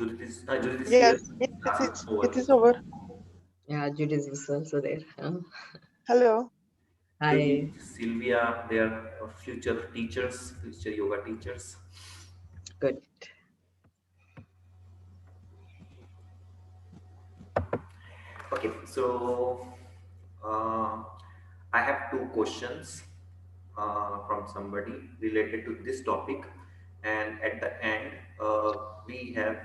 Judith is here. Yes, it is over. Yeah, Judith is also there. Hello. Hi. Sylvia, they are future teachers, future yoga teachers. Good. Okay, so I have two questions from somebody related to this topic, and at the end we have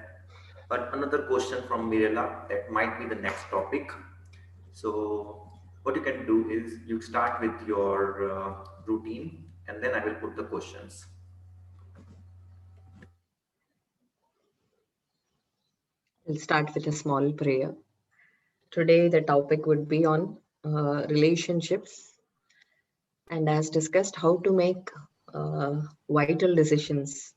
another question from Mirela that might be the next topic. So what you can do is you start with your routine, and then I will put the questions. We'll start with a small prayer. Today, the topic would be on relationships, and as discussed, how to make vital decisions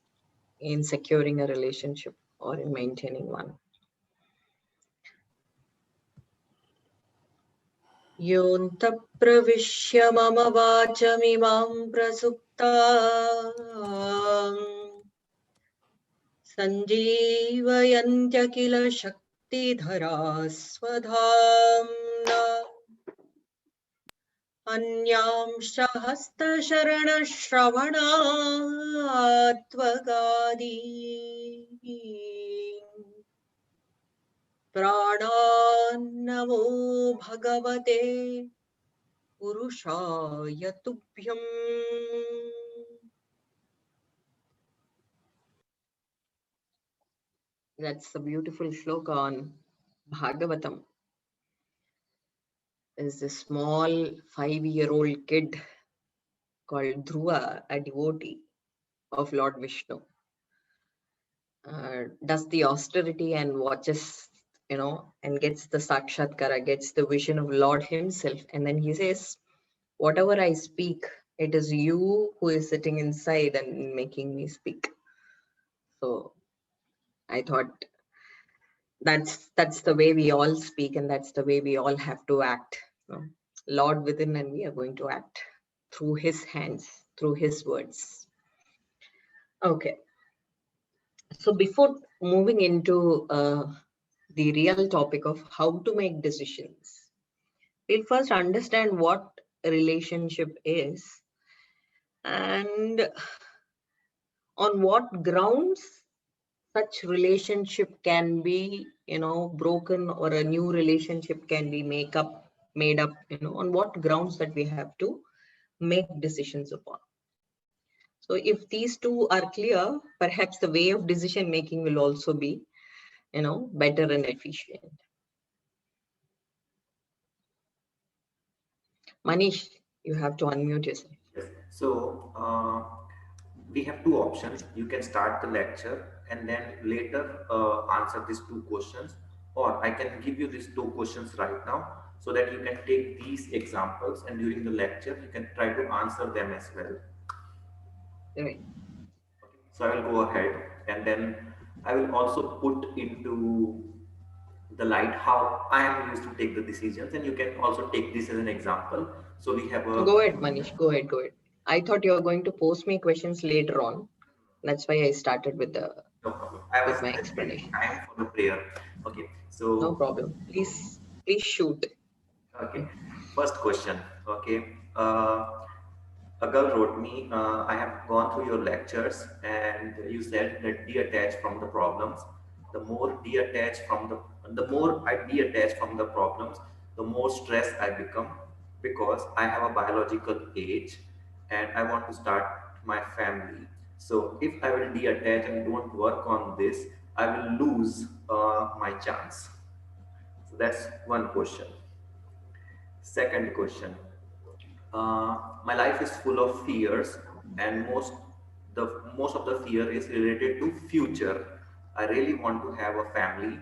in securing a relationship or in maintaining one. Yonta pravishya mama vachamimam prasupta sanjeevayantya kila shaktidhara swadhamna अन्यांश्च हस्तशरणश्रवणात्वगादी प्राणान्नमो भगवते पुरुषाय तुभ्यम्. That's a beautiful shloka on Bhagavatam. There's a small 5-year-old kid called Dhruva, a devotee of Lord Vishnu, does the austerity and watches, and gets the sakshatkara, gets the vision of Lord himself. And then he says, whatever I speak, it is you who is sitting inside and making me speak. So I thought that's the way we all speak, and that's the way we all have to act. Lord within, and we are going to act through his hands, through his words. Okay. So before moving into the real topic of how to make decisions, we'll first understand what a relationship is and on what grounds such relationship can be, broken, or a new relationship can be made up, on what grounds that we have to make decisions upon. So if these two are clear, perhaps the way of decision making will also be, better and efficient. Manish, you have to unmute yourself. Yes. So we have two options. You can start the lecture and then later answer these two questions, or I can give you these two questions right now so that you can take these examples and during the lecture you can try to answer them as well. Right. So I will go ahead and then I will also put into the light how I am used to take the decisions, and you can also take this as an example. So we have a... Go ahead, Manish. Go ahead. I thought you were going to post me questions later on. That's why I started with No problem. I was my taking explanation. time for the prayer. Okay. So no problem. Please shoot. okay. First question. Okay. A girl wrote me, I have gone through your lectures and you said that detach from the problems. The more the more I detach from the problems, the more stressed I become because I have a biological age and I want to start my family. So if I will detach and don't work on this, I will lose my chance. So that's one question. Second question. My life is full of fears, and most of the fear is related to future. I really want to have a family,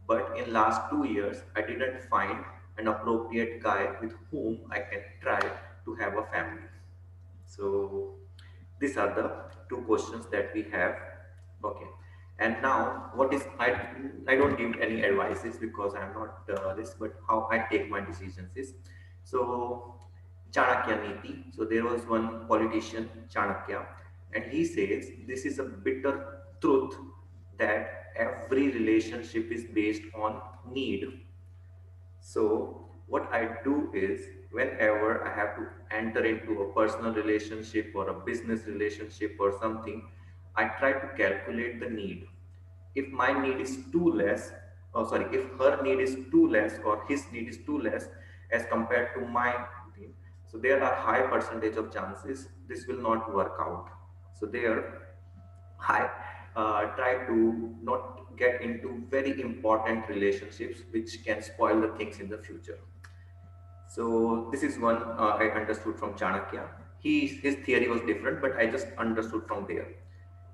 but in last 2 years I didn't find an appropriate guy with whom I can try to have a family. So these are the two questions that we have. Okay. And now what is I don't give any advices because I'm not this, but how I take my decisions is, so Chanakya Niti. So there was one politician, Chanakya, and he says this is a bitter truth that every relationship is based on need. So what I do is, whenever I have to enter into a personal relationship or a business relationship or something, I try to calculate the need. If my need is too less, oh sorry, if her need is too less or his need is too less as compared to my need, so there are high percentage of chances this will not work out. So there I try to not get into very important relationships which can spoil the things in the future. So this is one I understood from Chanakya. His theory was different, but I just understood from there.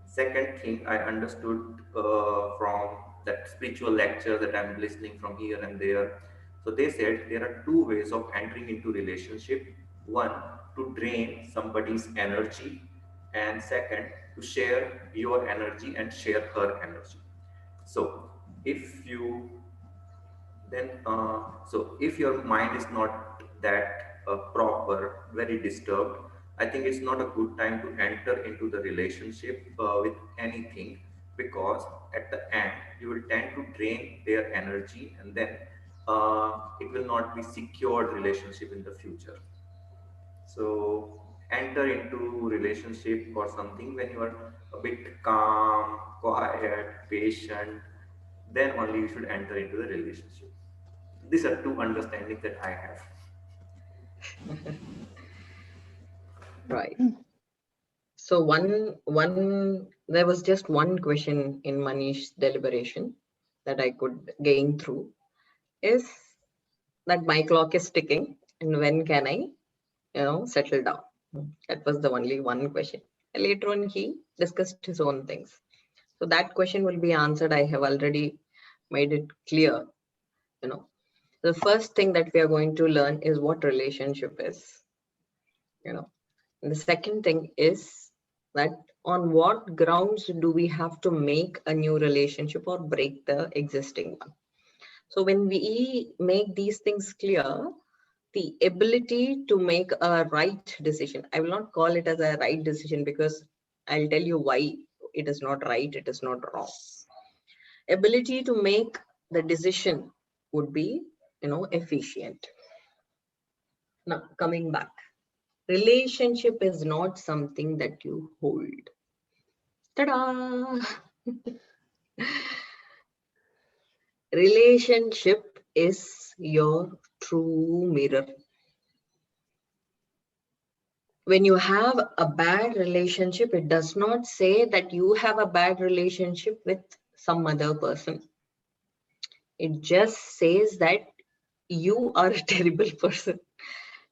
Second thing I understood from that spiritual lecture that I'm listening from here and there. So they said there are two ways of entering into relationship. One, to drain somebody's energy, and second, to share your energy and share her energy. So if you then so if your mind is not that proper, very disturbed, I think it's not a good time to enter into the relationship with anything, because at the end you will tend to drain their energy, and then it will not be secured relationship in the future. So enter into relationship or something when you are a bit calm, quiet, patient, then only you should enter into the relationship. These are two understandings that I have. Right. So there was just one question in Manish's deliberation that I could gain through is that my clock is ticking and when can I, settle down? That was the only one question. Later on, he discussed his own things. So that question will be answered. I have already made it clear. The first thing that we are going to learn is what relationship is. And the second thing is that on what grounds do we have to make a new relationship or break the existing one. So when we make these things clear, the ability to make a right decision, I will not call it as a right decision because I'll tell you why it is not right, it is not wrong. Ability to make the decision would be, efficient. Now, coming back, relationship is not something that you hold. Ta-da! Relationship is your true mirror. When you have a bad relationship, it does not say that you have a bad relationship with some other person. It just says that you are a terrible person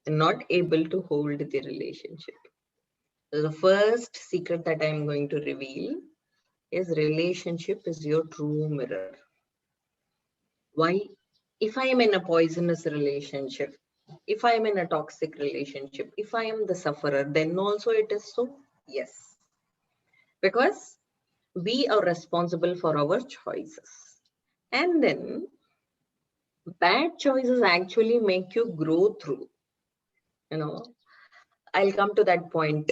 and not able to hold the relationship. So the first secret that I'm going to reveal is relationship is your true mirror. Why? If I am in a poisonous relationship, if I am in a toxic relationship, if I am the sufferer, then also it is so? Yes. Because we are responsible for our choices. And then bad choices actually make you grow through. I'll come to that point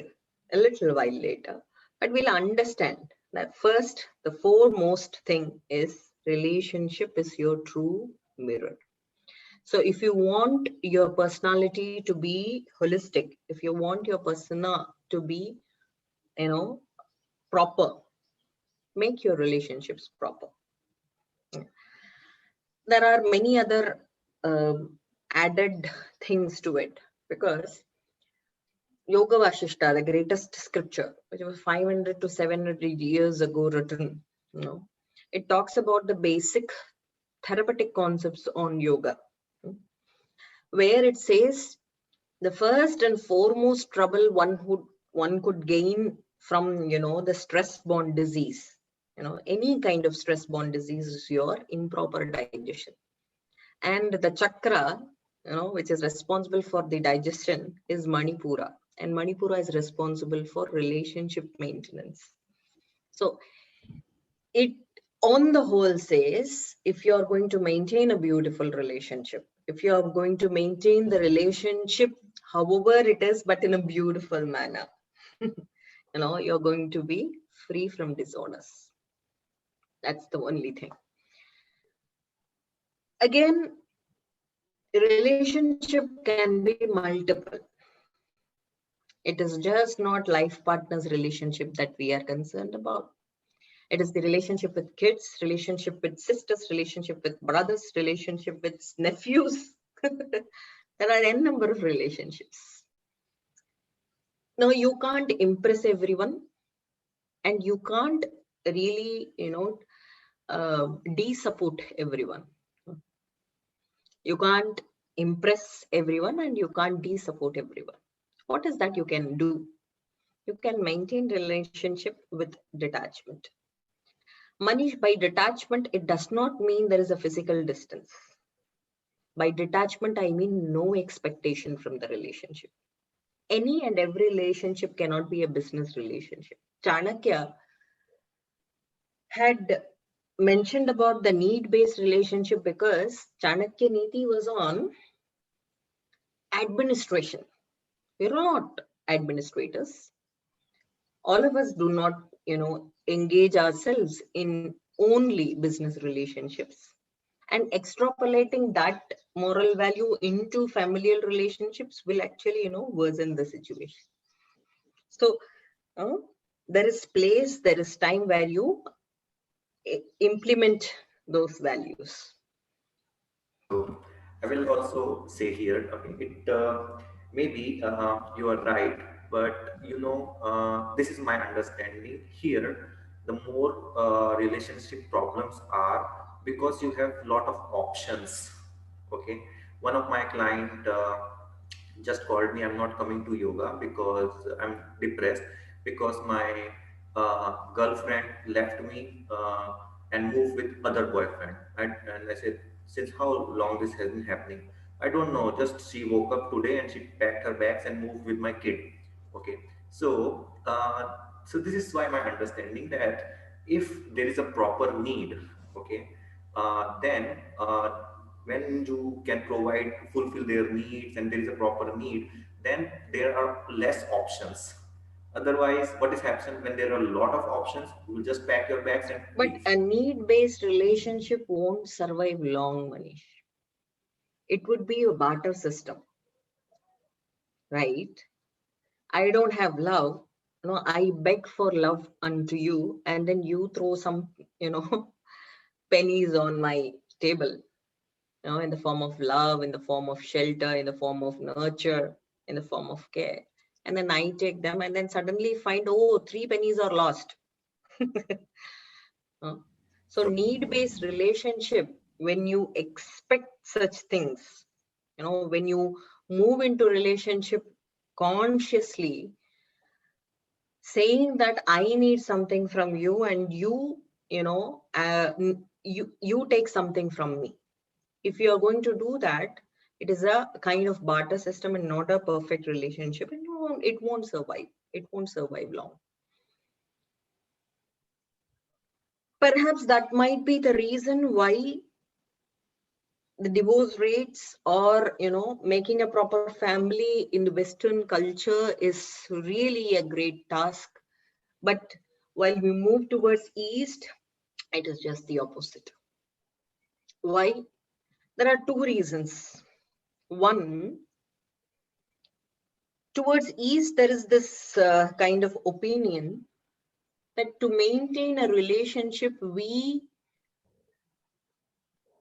a little while later. But we'll understand that first, the foremost thing is relationship is your true mirror. So if you want your personality to be holistic, if you want your persona to be, proper, make your relationships proper. There are many other added things to it, because Yoga Vashishta, the greatest scripture, which was 500 to 700 years ago written, it talks about the basic therapeutic concepts on yoga, where it says the first and foremost trouble one could gain from, the stress-borne disease, any kind of stress-borne disease is your improper digestion. And the chakra, which is responsible for the digestion is Manipura. And Manipura is responsible for relationship maintenance. So it on the whole says, if you're going to maintain a beautiful relationship, if you're going to maintain the relationship, however it is, but in a beautiful manner, you're going to be free from disorders. That's the only thing. Again, relationship can be multiple. It is just not life partners relationship that we are concerned about. It is the relationship with kids, relationship with sisters, relationship with brothers, relationship with nephews. There are n number of relationships. Now, you can't impress everyone, and you can't really, de-support everyone. You can't impress everyone, and you can't de-support everyone. What is that you can do? You can maintain relationship with detachment. Manish, by detachment, it does not mean there is a physical distance. By detachment, I mean no expectation from the relationship. Any and every relationship cannot be a business relationship. Chanakya had mentioned about the need-based relationship because Chanakya Niti was on administration. We're not administrators. All of us do not, engage ourselves in only business relationships. And extrapolating that moral value into familial relationships will actually, worsen the situation. So there is place, there is time where you implement those values. So I will also say here, okay, maybe you are right, but this is my understanding here. The more relationship problems are because you have lot of options. Okay, one of my client just called me. I'm not coming to yoga because I'm depressed because my girlfriend left me and moved with other boyfriend. And I said, since how long this has been happening? I don't know. Just she woke up today and she packed her bags and moved with my kid. Okay, so this is why my understanding that if there is a proper need, okay, then when you can provide fulfill their needs and there is a proper need, then there are less options. Otherwise, what is happening when there are a lot of options? You will just pack your bags and But leave. a need-based relationship won't survive long, Manish. It would be a barter system, right? I don't have love. I beg for love unto you, and then you throw some, pennies on my table, in the form of love, in the form of shelter, in the form of nurture, in the form of care. And then I take them and then suddenly find, oh, 3 pennies are lost. Uh, So need-based relationship, when you expect such things, when you move into relationship consciously, saying that I need something from you and you take something from me. If you are going to do that, it is a kind of barter system and not a perfect relationship. It won't survive. It won't survive long. Perhaps that might be the reason why the divorce rates or making a proper family in the Western culture is really a great task. But while we move towards East, it is just the opposite. Why? There are two reasons. One, towards East, there is this kind of opinion that to maintain a relationship, we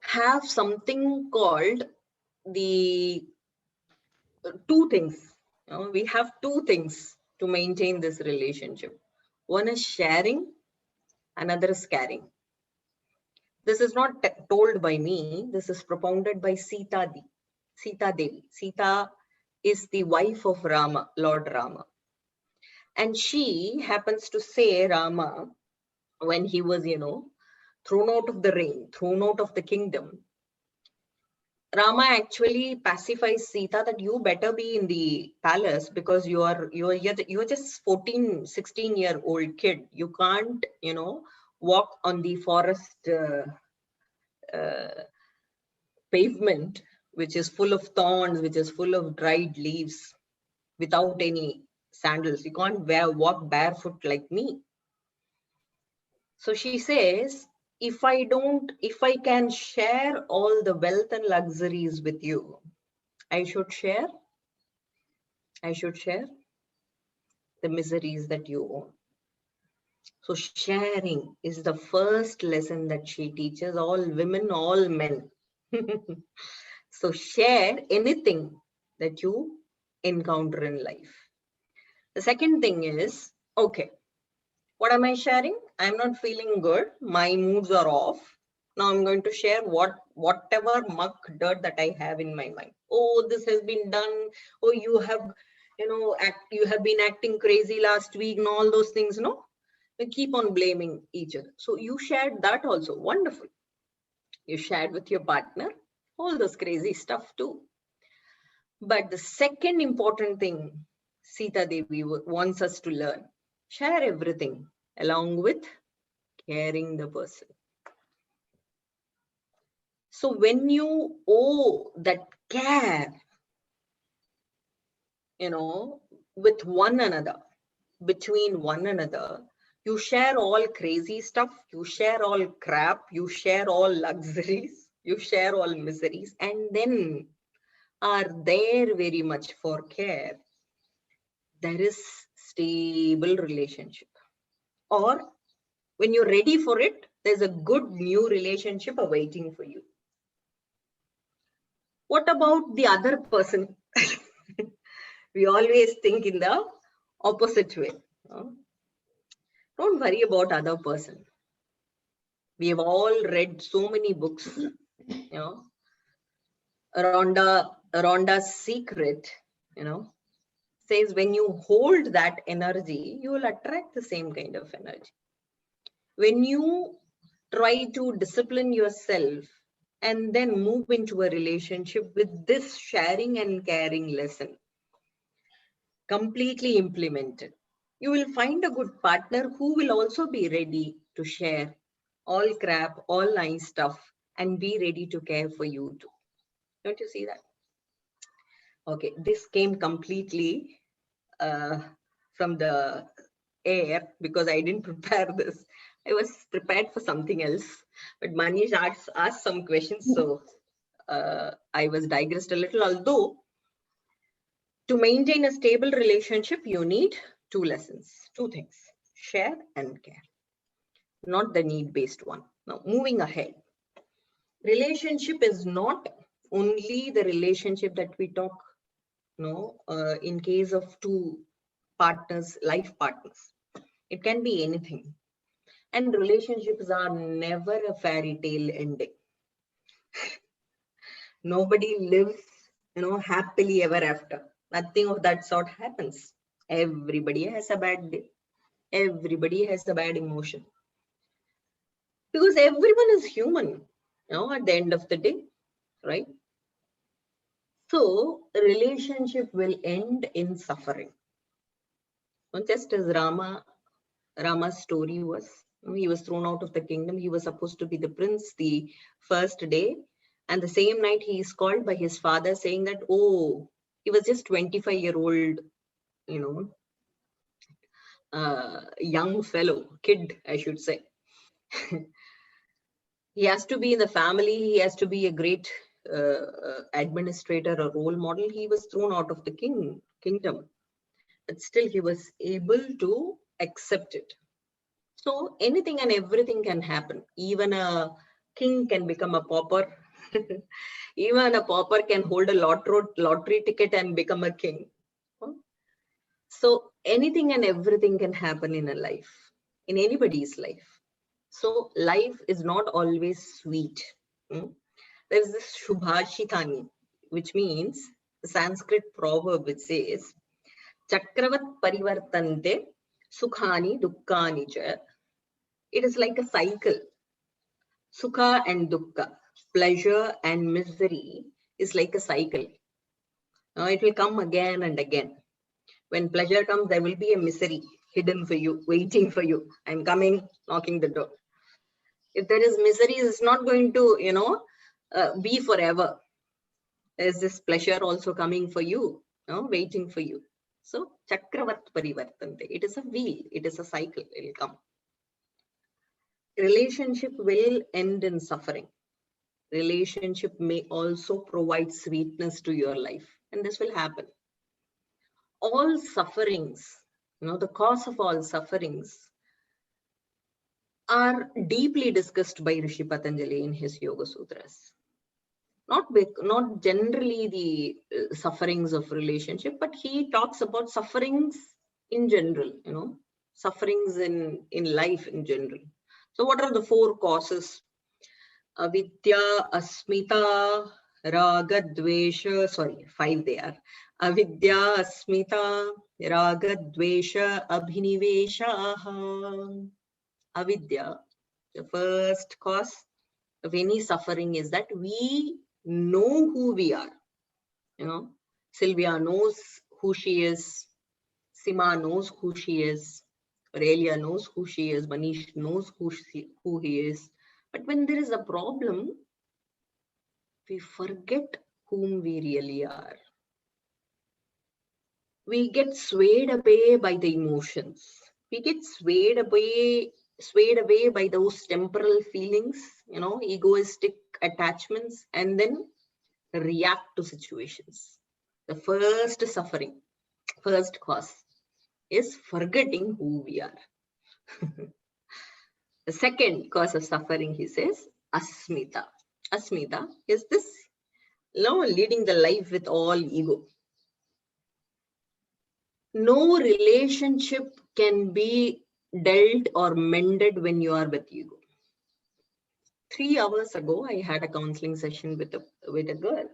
have something called the two things. We have two things to maintain this relationship. One is sharing, another is caring. This is not told by me. This is propounded by Sita Devi. Sita is the wife of Rama, Lord Rama. And she happens to say Rama, when he was, thrown out of the reign, thrown out of the kingdom, Rama actually pacifies Sita that you better be in the palace because you're just 14, 16-year-old kid. You can't, walk on the forest pavement, which is full of thorns, which is full of dried leaves, without any sandals. You can't walk barefoot like me. So she says, if I can share all the wealth and luxuries with you, I should share the miseries that you own. So sharing is the first lesson that she teaches all women, all men. So share anything that you encounter in life. The second thing is, okay, what am I sharing? I'm not feeling good. My moods are off. Now I'm going to share whatever muck dirt that I have in my mind. Oh, this has been done. Oh, you have, you have been acting crazy last week and all those things, no? We keep on blaming each other. So you shared that also. Wonderful. You shared with your partner all those crazy stuff too. But the second important thing Sita Devi wants us to learn, share everything along with caring the person. So when you owe that care, with one another, between one another, you share all crazy stuff, you share all crap, you share all luxuries, you share all miseries, and then are there very much for care. There is stable relationship. Or when you're ready for it, there's a good new relationship awaiting for you. What about the other person? We always think in the opposite way. Don't worry about other person. We have all read so many books, Rhonda's secret, says when you hold that energy, you will attract the same kind of energy. When you try to discipline yourself and then move into a relationship with this sharing and caring lesson completely implemented, you will find a good partner who will also be ready to share all crap, all nice stuff, and be ready to care for you too. Don't you see that? Okay, this came completely from the air because I didn't prepare this. I was prepared for something else, but Manish asked some questions, so I was digressed a little. Although, to maintain a stable relationship, you need two lessons, two things: share and care, not the need-based one. Now, moving ahead, relationship is not only the relationship that we talk, in case of two partners, life partners. It can be anything. And relationships are never a fairy tale ending. Nobody lives, happily ever after. Nothing of that sort happens. Everybody has a bad day. Everybody has a bad emotion. Because everyone is human, at the end of the day, right? So, a relationship will end in suffering. Just as Rama's story was, he was thrown out of the kingdom. He was supposed to be the prince the first day. And the same night he is called by his father saying that, oh, he was just 25-year-old, young fellow, kid, I should say. He has to be in the family. He has to be a great administrator, a role model. He was thrown out of the kingdom. But still he was able to accept it. So anything and everything can happen. Even a king can become a pauper. Even a pauper can hold a lottery ticket and become a king. So anything and everything can happen in a life, in anybody's life. So life is not always sweet. There's this Shubhashitani, which means the Sanskrit proverb which says, Chakravat parivartante sukhani dukkhani cha. It is like a cycle. Sukha and dukkha, pleasure and misery is like a cycle. It will come again and again. When pleasure comes, there will be a misery hidden for you, waiting for you. I'm coming, knocking the door. If there is misery, it's not going to, be forever. There's this pleasure also coming for you, waiting for you. So, Chakravat parivartante. It is a wheel. It is a cycle. It will come. Relationship will end in suffering. Relationship may also provide sweetness to your life, and this will happen. All sufferings, the cause of all sufferings are deeply discussed by Rishi Patanjali in his Yoga Sutras. Not generally the sufferings of relationship, but he talks about sufferings in general, sufferings in life in general. So what are the four causes? Avidya, Asmita, Raga, Dvesha, five they are. Avidya, Asmita, Raga, Dvesha, Abhinivesha. Avidya, the first cause of any suffering is that we know who we are. Sylvia knows who she is. Sima knows who she is. Aurelia knows who she is. Manish knows who he is. But when there is a problem, we forget whom we really are. We get swayed away by the emotions. We get swayed away by those temporal feelings, egoistic attachments, and then react to situations. The first cause is forgetting who we are. The second cause of suffering, he says, Asmita. Asmita is this, leading the life with all ego. No relationship can be dealt or mended when you are with ego. 3 hours ago, I had a counseling session with a girl.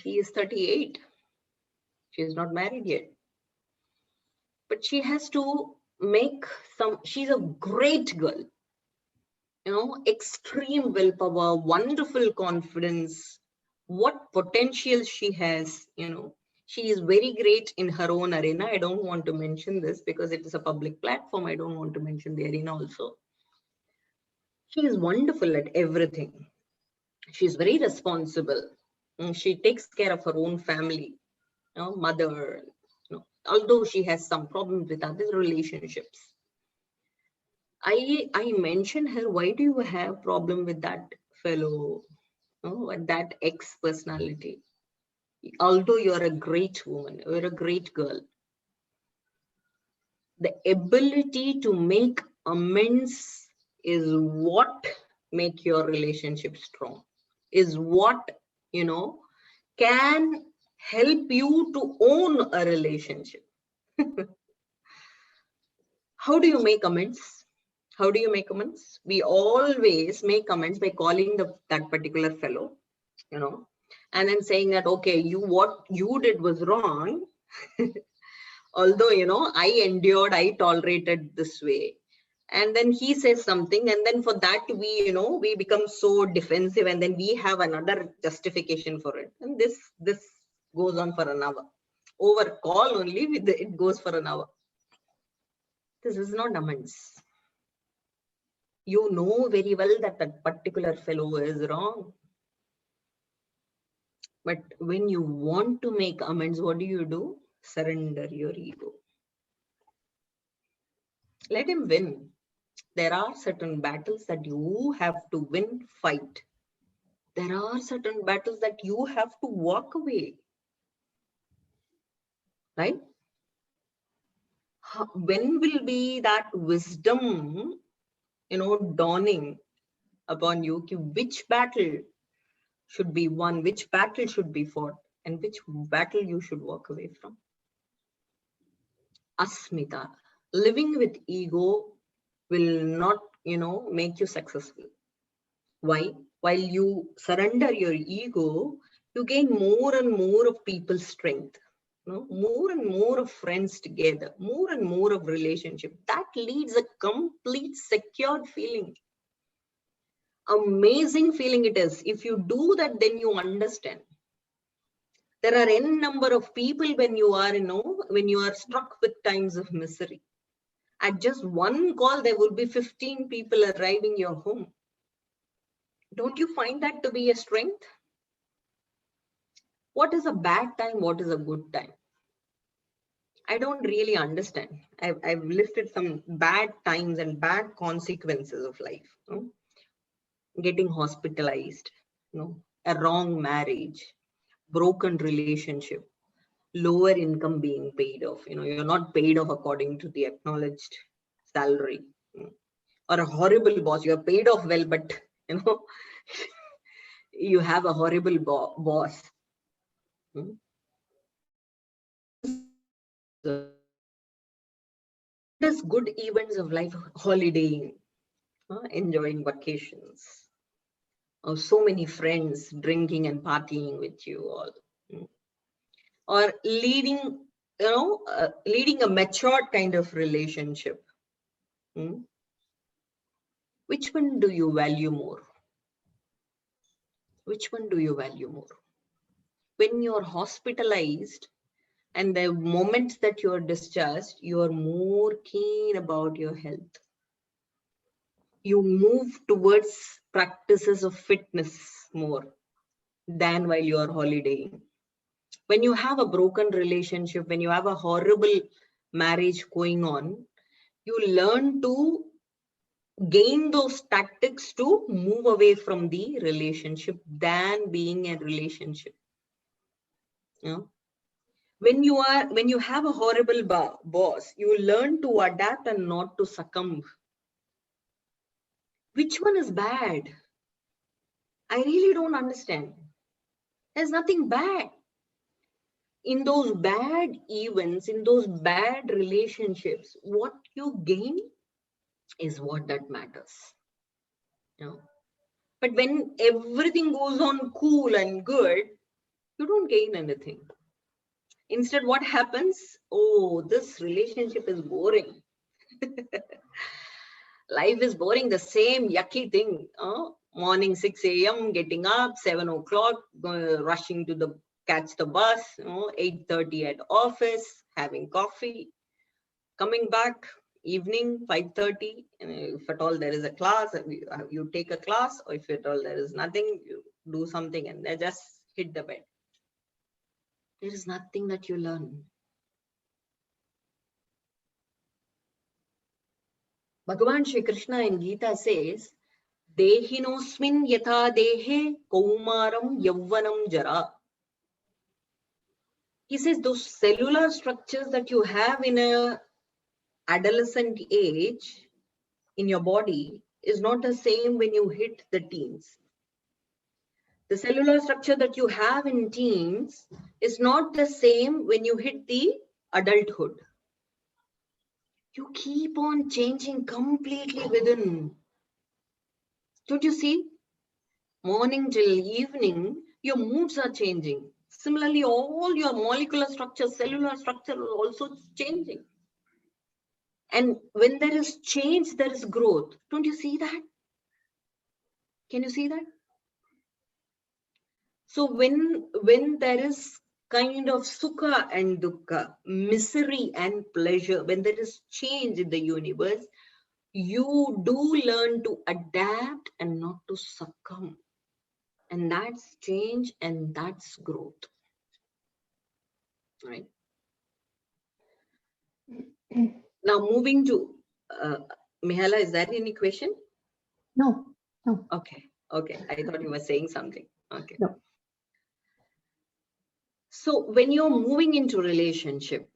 She is 38. She is not married yet. But she has to she's a great girl. Extreme willpower, wonderful confidence, what potential she has, She is very great in her own arena. I don't want to mention this because it is a public platform. I don't want to mention the arena also. She is wonderful at everything. She is very responsible. She takes care of her own family, mother, although she has some problems with other relationships. I mentioned her, why do you have problem with that fellow, that ex-personality? Although you're a great woman, you're a great girl. The ability to make amends is what make your relationship strong, is what, can help you to own a relationship. How do you make amends? How do you make amends? We always make amends by calling that particular fellow, and then saying that, okay, what you did was wrong. Although, I endured, I tolerated this way. And then he says something, and then for that, we become so defensive, and then we have another justification for it. And this goes on for an hour. Over call only, it goes for an hour. This is not amends. You know very well that particular fellow is wrong. But when you want to make amends, what do? Surrender your ego. Let him win. There are certain battles that you have to win, fight. There are certain battles that you have to walk away. Right? When will be that wisdom, dawning upon you? Which battle should be won, which battle should be fought, and which battle you should walk away from? Asmita. Living with ego will not, make you successful. Why? While you surrender your ego, you gain more and more of people's strength, more and more of friends together, more and more of relationship. That leads a complete secured feeling. Amazing feeling it is. If you do that, then you understand. There are n number of people when you are struck with times of misery. At just one call, there will be 15 people arriving your home. Don't you find that to be a strength? What is a bad time? What is a good time? I don't really understand. I've listed some bad times and bad consequences of life. Getting hospitalized, a wrong marriage, broken relationship, lower income being paid off. You're not paid off according to the acknowledged salary. Or a horrible boss. You're paid off well, but you have a horrible boss. There's good events of life, holidaying, enjoying vacations, so many friends drinking and partying with you all, or leading a matured kind of relationship. Which one do you value more? Which one do you value more? When you're hospitalized and the moment that you're discharged, you are more keen about your health. You move towards practices of fitness more than while you are holidaying. When you have a broken relationship, when you have a horrible marriage going on, you learn to gain those tactics to move away from the relationship than being a relationship. When you have a horrible boss, you learn to adapt and not to succumb. Which one is bad? I really don't understand. There's nothing bad. In those bad events, in those bad relationships, what you gain is what that matters. But when everything goes on cool and good, you don't gain anything. Instead, what happens? Oh, this relationship is boring. Life is boring, the same yucky thing. Morning 6 a.m., getting up, 7 o'clock, rushing to catch the bus, 8:30 at office, having coffee, coming back, evening 5:30. If at all there is a class, you take a class, or if at all there is nothing, you do something and they just hit the bed. There is nothing that you learn. Bhagavan Shri Krishna in Gita says, Dehinosmin yatha dehe kaumaram yavvanam jara. He says those cellular structures that you have in a adolescent age in your body is not the same when you hit the teens. The cellular structure that you have in teens is not the same when you hit the adulthood. You keep on changing completely within. Don't you see? Morning till evening, your moods are changing. Similarly, all your molecular structure, cellular structure are also changing. And when there is change, there is growth. Don't you see that? Can you see that? So when there is kind of sukha and dukkha, misery and pleasure, when there is change in the universe, you do learn to adapt and not to succumb. And that's change and that's growth. Right? Now moving to Mihala, is that any question? No. Okay. I thought you were saying something. Okay. No. So when you're moving into relationship,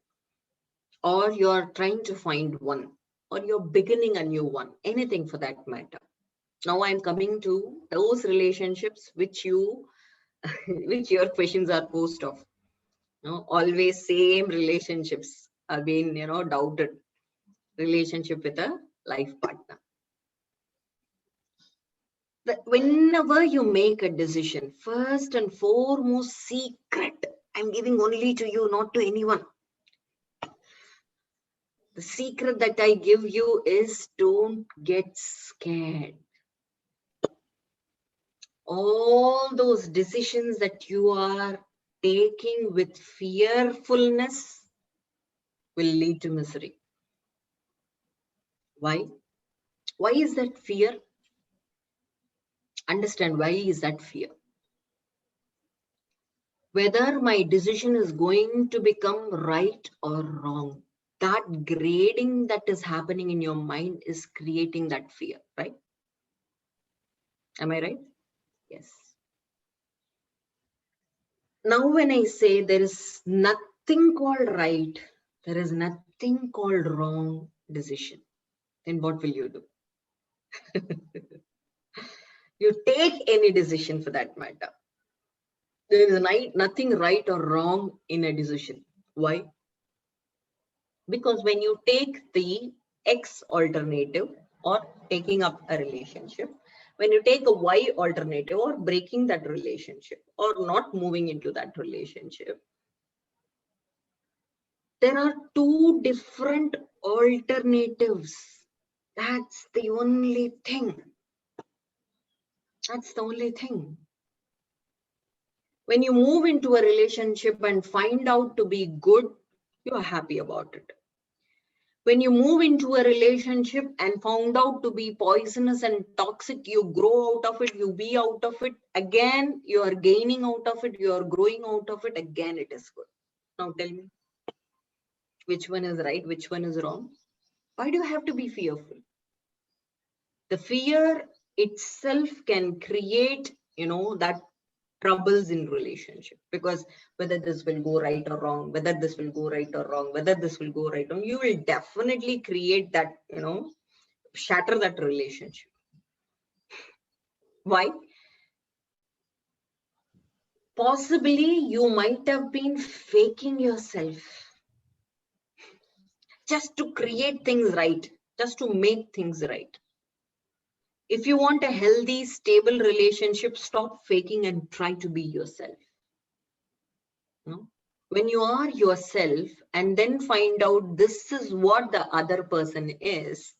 or you're trying to find one, or you're beginning a new one, anything for that matter. Now I'm coming to those relationships which your questions are posed of. Always same relationships are being doubted. Relationship with a life partner. Whenever you make a decision, first and foremost, secret. I'm giving only to you, not to anyone. The secret that I give you is don't get scared. All those decisions that you are taking with fearfulness will lead to misery. Why? Why is that fear? Understand why is that fear? whether my decision is going to become right or wrong. That grading that is happening in your mind is creating that fear, right? Am I right? Yes. Now, when I say there is nothing called right, there is nothing called wrong decision, then what will you do? You take any decision for that matter. There is nothing right or wrong in a decision. Why? Because when you take the X alternative or taking up a relationship, when you take a Y alternative or breaking that relationship or not moving into that relationship, there are two different alternatives. That's the only thing. That's the only thing. When you move into a relationship and find out to be good, you are happy about it. When you move into a relationship and found out to be poisonous and toxic, you grow out of it, you be out of it. Again, you are gaining out of it, you are growing out of it. Again, it is good. Now tell me, which one is right, which one is wrong? Why do you have to be fearful? The fear itself can create, that troubles in relationship, because whether this will go right or wrong, whether this will go right or wrong, whether this will go right or wrong, you will definitely create that, shatter that relationship. Why? Possibly you might have been faking yourself just to create things right, just to make things right. If you want a healthy, stable relationship, stop faking and try to be yourself. No? When you are yourself and then find out this is what the other person is,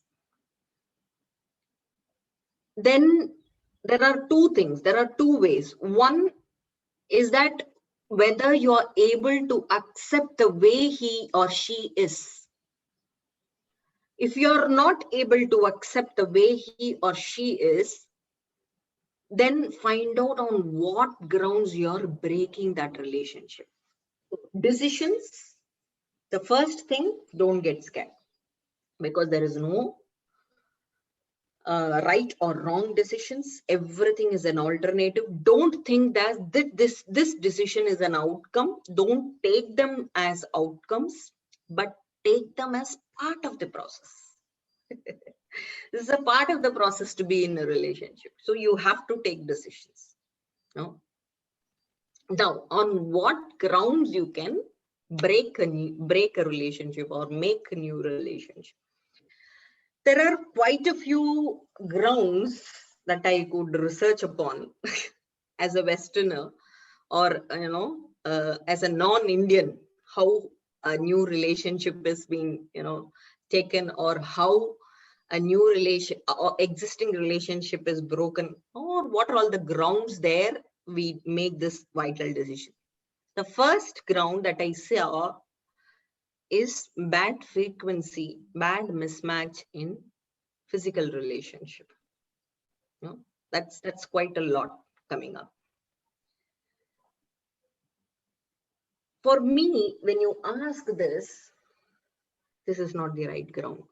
then there are two things, there are two ways. One is that whether you are able to accept the way he or she is. If you are not able to accept the way he or she is, then find out on what grounds you are breaking that relationship. Decisions, the first thing, don't get scared, because there is no right or wrong decisions. Everything is an alternative. Don't think that this decision is an outcome. Don't take them as outcomes, but take them as part of the process. This is a part of the process to be in a relationship. So you have to take decisions. No? Now, on what grounds you can break a relationship or make a new relationship? There are quite a few grounds that I could research upon as a Westerner, or as a non-Indian, how a new relationship is being taken, or how a new relation or existing relationship is broken, or what are all the grounds there we make this vital decision. The first ground that I saw is bad frequency, bad mismatch in physical relationship. That's quite a lot coming up. For me, when you ask this is not the right ground.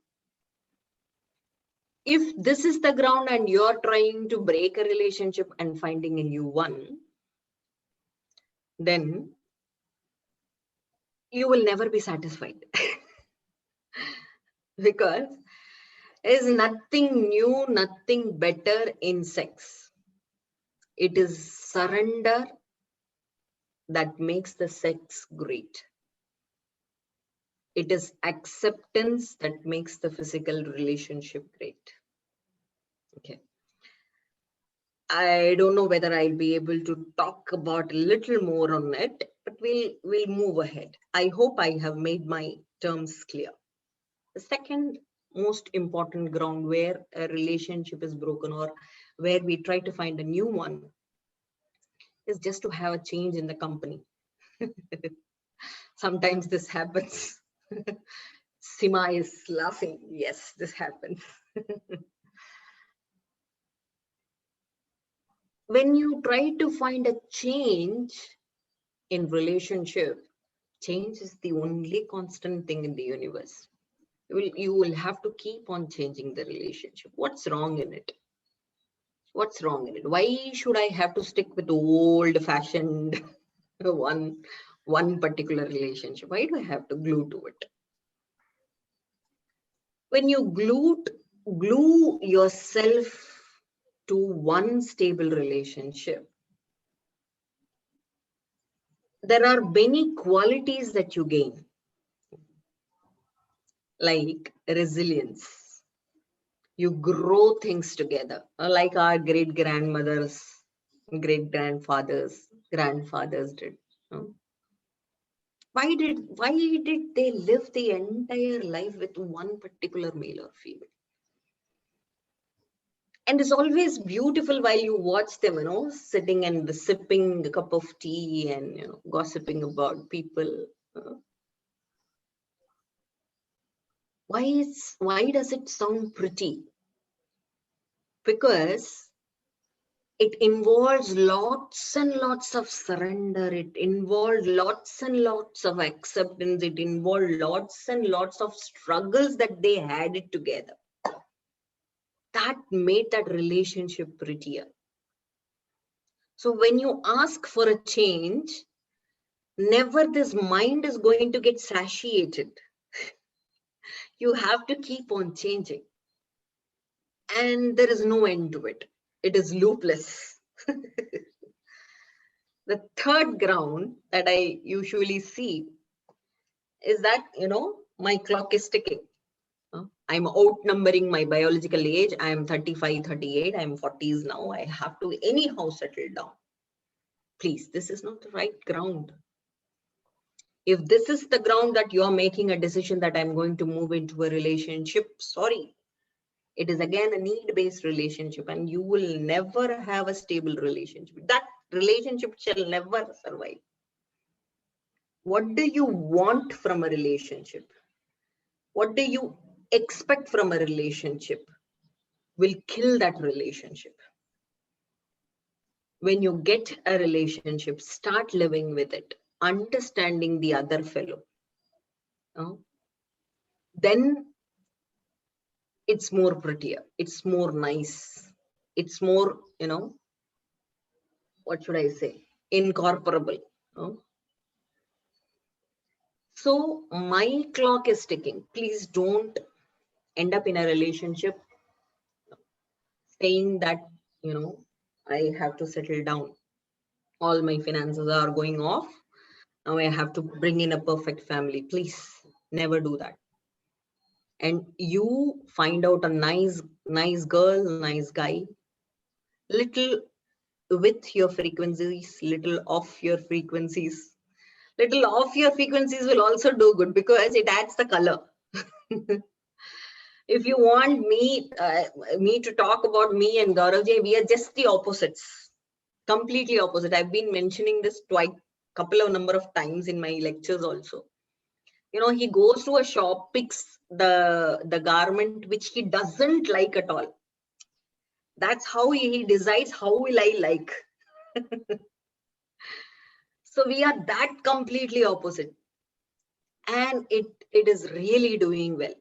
If this is the ground and you're trying to break a relationship and finding a new one, then you will never be satisfied. Because there is nothing new, nothing better in sex. It is surrender that makes the sex great. It is acceptance that makes the physical relationship great. Okay. I don't know whether I'll be able to talk about a little more on it, but we'll move ahead. I hope I have made my terms clear. The second most important ground where a relationship is broken, or where we try to find a new one, is just to have a change in the company. Sometimes this happens. Sima is laughing. Yes, this happens. When you try to find a change, in relationship, change is the only constant thing in the universe. You will have to keep on changing the relationship. What's wrong in it? What's wrong in it? Why should I have to stick with old fashioned one particular relationship? Why do I have to glue to it? When you glue yourself to one stable relationship, there are many qualities that you gain, like resilience. You grow things together, like our great grandmothers, great grandfathers did. Why did they live the entire life with one particular male or female? And it's always beautiful while you watch them, sitting and sipping a cup of tea and gossiping about people. Why does it sound pretty? Because it involves lots and lots of surrender. It involved lots and lots of acceptance. It involved lots and lots of struggles that they had it together. That made that relationship prettier. So when you ask for a change, never this mind is going to get satiated. You have to keep on changing. And there is no end to it. It is loopless. The third ground that I usually see is that, my clock is ticking. I'm outnumbering my biological age. I'm 35, 38. I'm 40s now. I have to anyhow settle down. Please, this is not the right ground. If this is the ground that you're making a decision that I'm going to move into a relationship, sorry. It is again a need-based relationship, and you will never have a stable relationship. That relationship shall never survive. What do you want from a relationship? What do you expect from a relationship will kill that relationship. When you get a relationship, start living with it, understanding the other fellow. Then it's more prettier, it's more nice, it's more, what should I say, incorporable. So my clock is ticking. Please don't end up in a relationship saying that, I have to settle down. All my finances are going off. Now I have to bring in a perfect family. Please never do that. And you find out a nice girl, nice guy, little with your frequencies, little off your frequencies. Little off your frequencies will also do good because it adds the color. If you want me to talk about me and Gaurav Ji, we are just the opposites. Completely opposite. I've been mentioning this couple of number of times in my lectures also. He goes to a shop, picks the garment which he doesn't like at all. That's how he decides how will I like. So we are that completely opposite. And it is really doing well.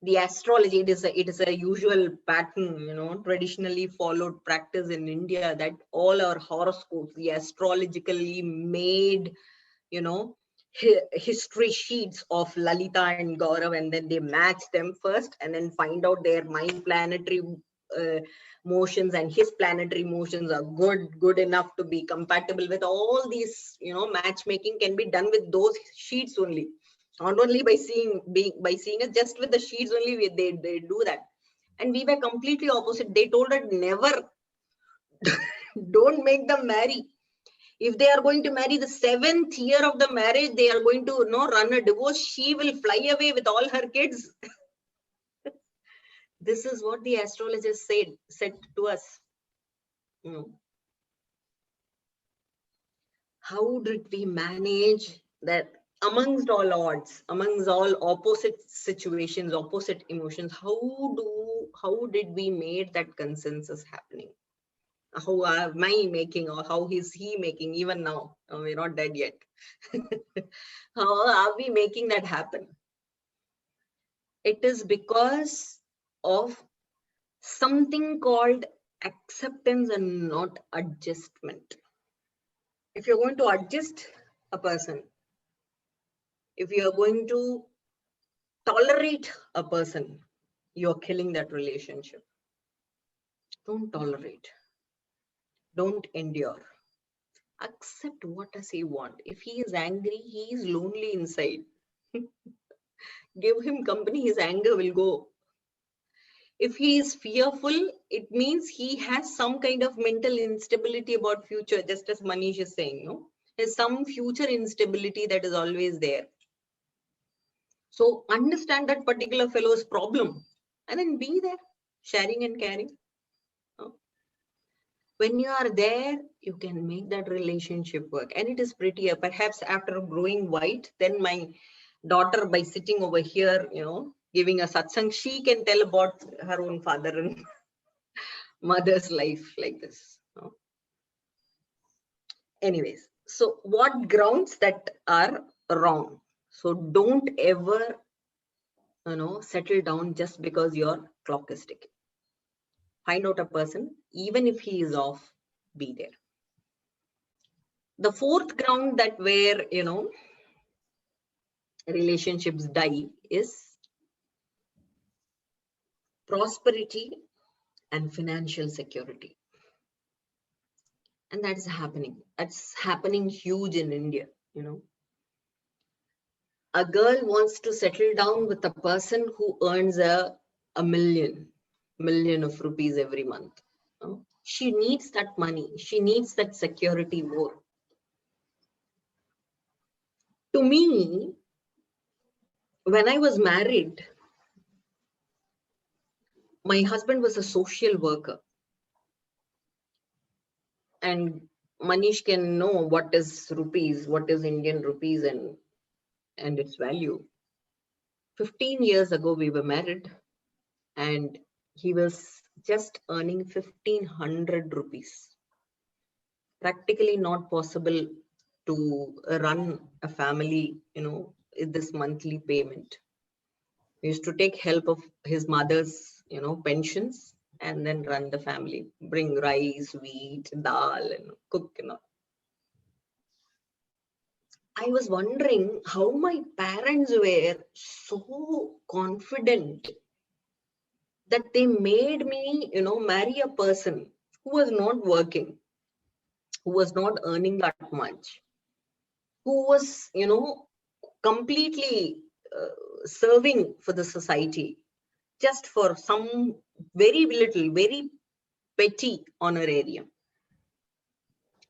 The astrology, it is a usual pattern, traditionally followed practice in India, that all our horoscopes, the astrologically made, history sheets of Lalita and Gaurav, and then they match them first and then find out my planetary motions and his planetary motions are good enough to be compatible with all these. Matchmaking can be done with those sheets only, not only by seeing it, just with the sheets only they do that. And we were completely opposite. They told us never. Don't make them marry. If they are going to marry, the 7th year of the marriage, they are going to run a divorce. She will fly away with all her kids. This is what the astrologers said to us. How did we manage that amongst all odds, amongst all opposite situations, opposite emotions? How did we make that consensus happening? How am I making, or how is he making even now? We're not dead yet. How are we making that happen? It is because of something called acceptance and not adjustment. If you're going to adjust a person, if you're going to tolerate a person, you're killing that relationship. Don't tolerate. Don't endure. Accept what does he want. If he is angry, he is lonely inside. Give him company, his anger will go. If he is fearful, it means he has some kind of mental instability about future, just as Manish is saying, no? There's some future instability that is always there. So understand that particular fellow's problem and then be there, sharing and caring. No? When you are there, you can make that relationship work. And it is prettier. Perhaps after growing white, then my daughter, by sitting over here, giving a satsang, she can tell about her own father and mother's life like this. Anyways, so what grounds that are wrong? So don't ever, settle down just because your clock is ticking. Find out a person, even if he is off, be there. The fourth ground that where, relationships die is prosperity and financial security. And that's happening. That's happening huge in India, A girl wants to settle down with a person who earns a million of rupees every month. She needs that money. She needs that security more. To me, when I was married, my husband was a social worker. And Manish can know what is rupees, what is Indian rupees and its value. 15 years ago, we were married and he was just earning 1,500 rupees. Practically not possible to run a family, in this monthly payment. He used to take help of his mother's, pensions and then run the family, bring rice, wheat, dal, and cook, I was wondering how my parents were so confident that they made me, marry a person who was not working, who was not earning that much, who was, completely serving for the society just for some very little, very petty honorarium.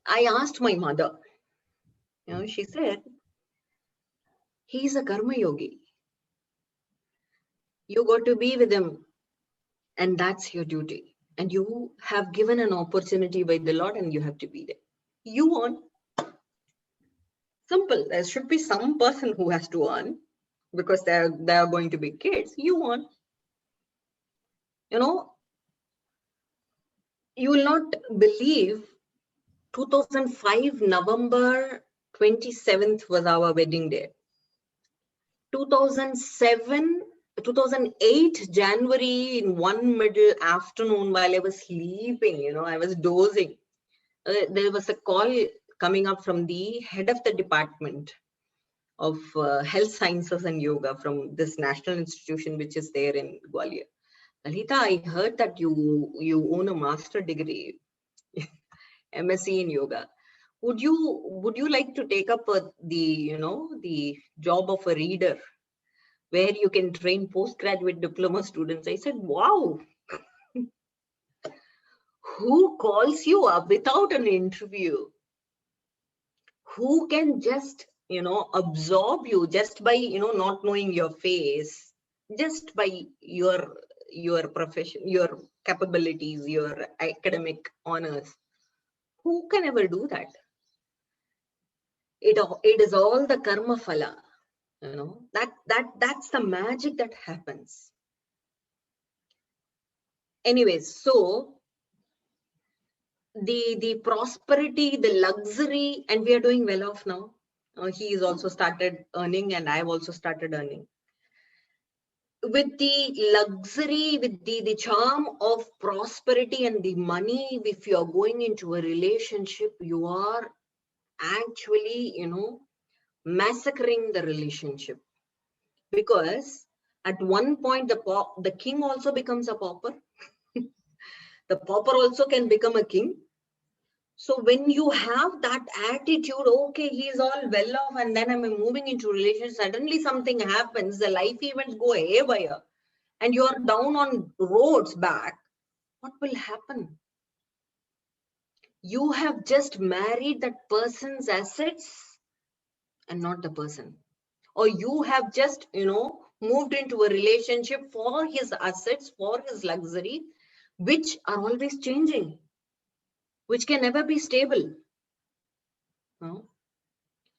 I asked my mother, she said, he's a karma yogi. You got to be with him, and that's your duty. And you have given an opportunity by the Lord, and you have to be there. You want simple. There should be some person who has to earn because they are going to be kids. You want, you will not believe. 2005 November 27th was our wedding day. 2008 January in one middle afternoon while I was sleeping, I was dozing. There was a call coming up from the head of the department of health sciences and yoga from this national institution which is there in Gwalior. Lalitha, I heard that you own a master degree, MSc in yoga. Would you like to take up the job of a reader where you can train postgraduate diploma students? I said, wow. Who calls you up without an interview? Who can just, absorb you just by, not knowing your face, just by your profession, your capabilities, your academic honors? Who can ever do that? It is all the karma phala, that's the magic that happens. Anyways, so the prosperity, the luxury, and we are doing well off now. He is also started earning, and I've also started earning. With the luxury, with the charm of prosperity and the money, if you are going into a relationship, you are actually, massacring the relationship. Because at one point, the king also becomes a pauper. The pauper also can become a king. So when you have that attitude, okay, he's all well off, and then I'm moving into relationship, suddenly something happens, the life events go haywire, and you're down on roads back, what will happen? You have just married that person's assets and not the person. Or you have just, moved into a relationship for his assets, for his luxury, which are always changing, which can never be stable. No?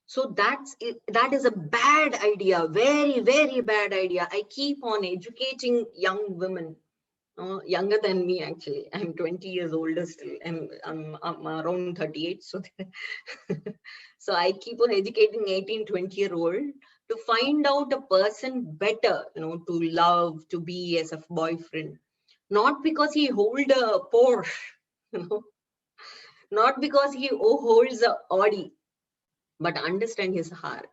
So that is a bad idea, very, very bad idea. I keep on educating young women, younger than me actually. I'm 20 years older still. I'm around 38. So, so I keep on educating 18, 20-year-old to find out a person better, to love, to be as a boyfriend. Not because he holds a Porsche, not because he holds a Audi, but understand his heart.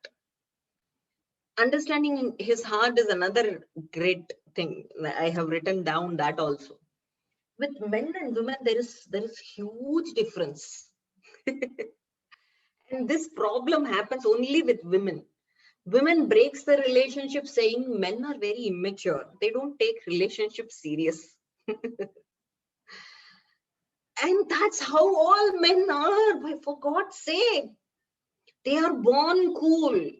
Understanding his heart is another great thing. I have written down that also. With men and women, there is huge difference. And this problem happens only with women. Women breaks the relationship saying men are very immature. They don't take relationships serious. And that's how all men are, for God's sake. They are born cool.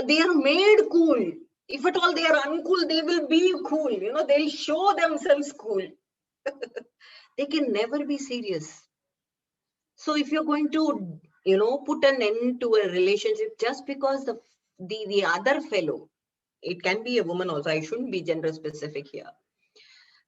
They are made cool. If at all they are uncool, they will be cool. They'll show themselves cool. They can never be serious. So if you're going to, put an end to a relationship just because the other fellow, it can be a woman also, I shouldn't be gender specific here.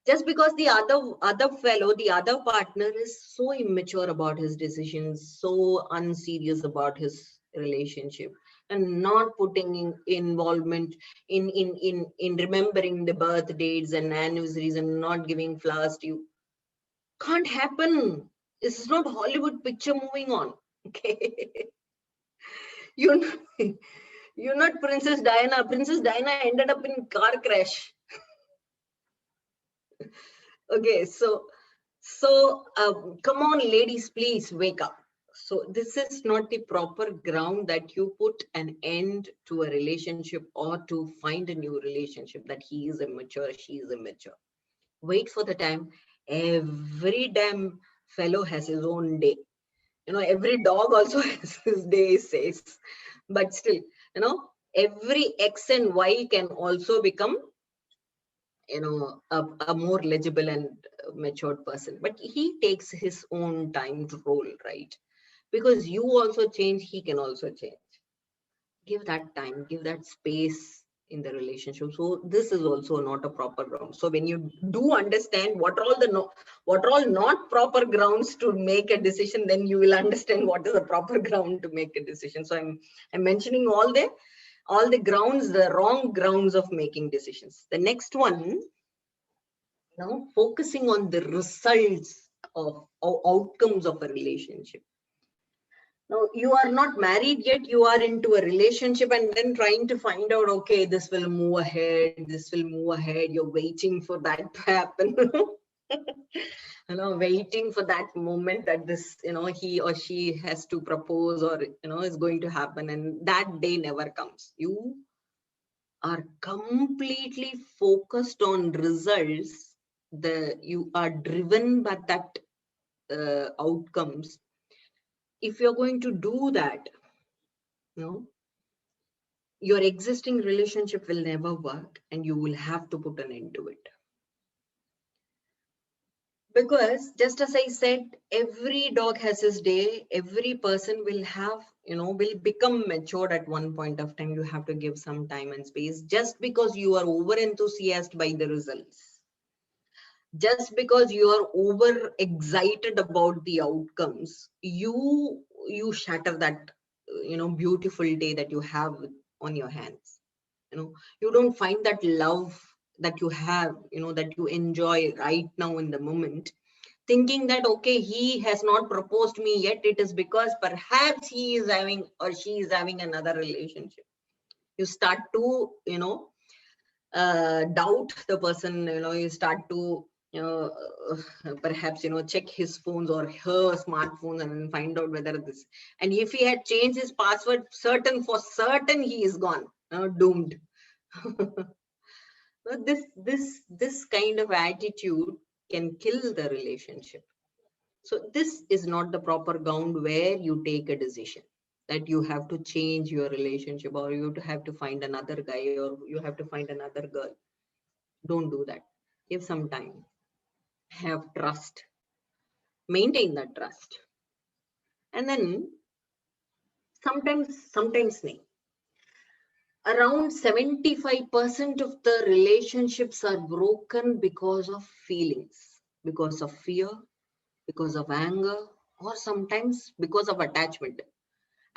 Just because the other fellow, the other partner is so immature about his decisions, so unserious about his relationship, and not putting in involvement in remembering the birth dates and anniversaries and not giving flowers to you, can't happen. This is not Hollywood picture moving on. Okay. You're not, you're not Princess Diana. Princess Diana ended up in car crash. Okay, so come on, ladies, please wake up. So this is not the proper ground that you put an end to a relationship or to find a new relationship, that he is immature, she is immature. Wait for the time. Every damn fellow has his own day. Every dog also has his day, says. But still, every X and Y can also become, a more legible and matured person. But he takes his own time to roll, right? Because you also change, he can also change. Give that time, give that space in the relationship. So this is also not a proper ground. So when you do understand what are all not proper grounds to make a decision, then you will understand what is a proper ground to make a decision. So I'm mentioning all the grounds, the wrong grounds of making decisions. The next one, focusing on the results of outcomes of a relationship. Now, you are not married yet, you are into a relationship and then trying to find out, okay, this will move ahead, this will move ahead. You're waiting for that to happen. Waiting for that moment that this, he or she has to propose or, is going to happen, and that day never comes. You are completely focused on results. You are driven by that outcomes. If you're going to do that, your existing relationship will never work and you will have to put an end to it. Because just as I said, every dog has his day. Every person will have, will become matured at one point of time. You have to give some time and space. Just because you are over enthusiastic by the results Just because you are over excited about the outcomes, you shatter that beautiful day that you have on your hands. You don't find that love that you have, that you enjoy right now in the moment, thinking that okay, he has not proposed me yet, it is because perhaps he is having or she is having another relationship. You start to doubt the person. You start to perhaps check his phones or her smartphone and find out whether this, and if he had changed his password, for certain he is gone, doomed. So this kind of attitude can kill the relationship. So this is not the proper ground where you take a decision that you have to change your relationship, or you have to find another guy, or you have to find another girl. Don't do that. Give some time. Have trust. Maintain that trust. And then sometimes around 75% of the relationships are broken because of feelings, because of fear, because of anger, or sometimes because of attachment.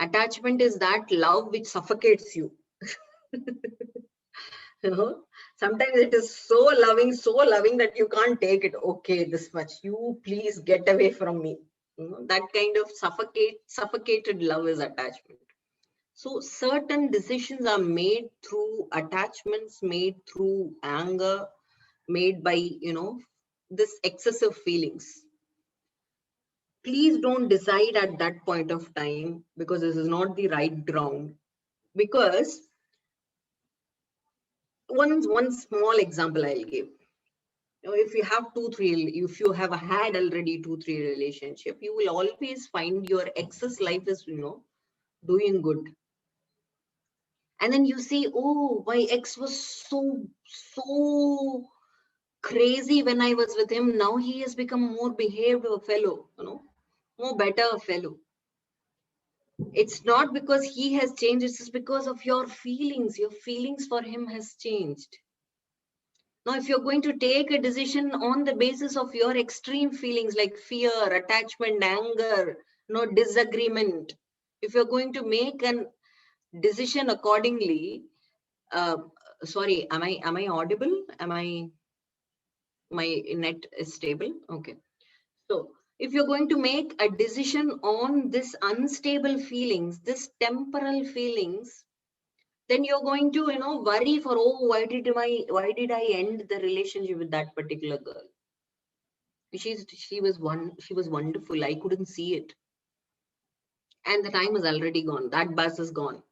Attachment is that love which suffocates you. Sometimes it is so loving that you can't take it. Okay, this much, you please get away from me. That kind of suffocated love is attachment. So certain decisions are made through attachments, made through anger, made by this excessive feelings. Please don't decide at that point of time, because this is not the right ground. Because one small example I'll give. If you have if you have had already 2-3 relationship, you will always find your ex's life is doing good. And then you see, oh, my ex was so crazy when I was with him. Now he has become more behaved a fellow, more better fellow. It's not because he has changed, it's just because of your feelings. Your feelings for him has changed. Now, if you're going to take a decision on the basis of your extreme feelings like fear, attachment, anger, disagreement, if you're going to make a decision accordingly, sorry, am I audible? My net is stable? Okay. So if you're going to make a decision on this unstable feelings, this temporal feelings, then you're going to worry for, oh, why did I end the relationship with that particular girl? She was wonderful. I couldn't see it, and the time is already gone. That bus is gone.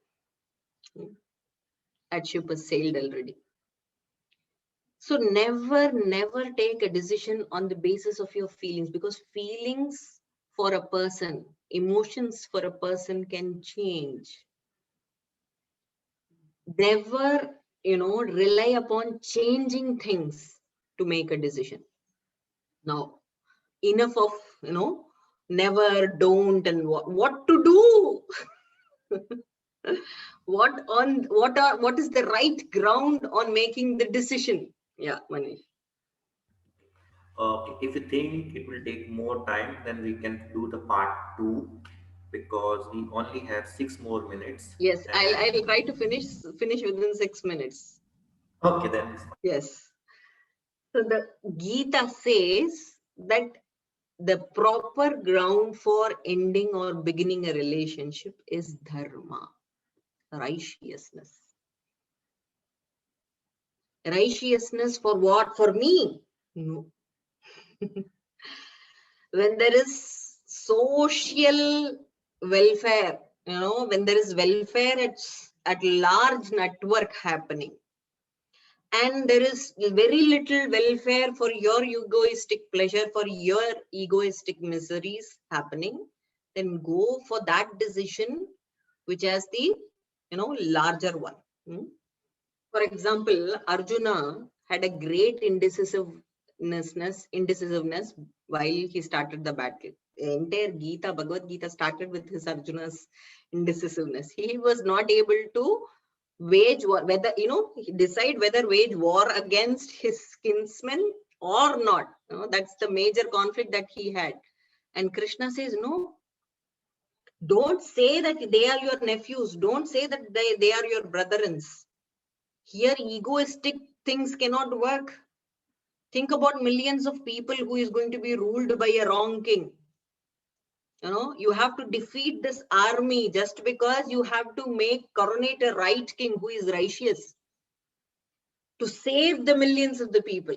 That ship has sailed already. So never take a decision on the basis of your feelings, because feelings for a person, emotions for a person can change. Never rely upon changing things to make a decision. Now, enough of never, don't, and what to do. What is the right ground on making the decision? Yeah, Manish. If you think it will take more time, then we can do the part two, because we only have 6 more minutes. Yes, And I'll try to finish within 6 minutes. okay, then it's fine. Yes. So the Gita says that the proper ground for ending or beginning a relationship is dharma, righteousness. Righteousness for what? For me? No. When there is social welfare, when there is welfare at large network happening, and there is very little welfare for your egoistic pleasure, for your egoistic miseries happening, then go for that decision which has the larger one. For example, Arjuna had a great indecisiveness while he started the battle. The entire Gita, Bhagavad Gita, started with his Arjuna's indecisiveness. He was not able to wage war, decide whether wage war against his kinsmen or not? That's the major conflict that he had. And Krishna says, no, don't say that they are your nephews. Don't say that they are your brethrens. Here, egoistic things cannot work. Think about millions of people who is going to be ruled by a wrong king. You have to defeat this army just because you have to coronate a right king who is righteous to save the millions of the people.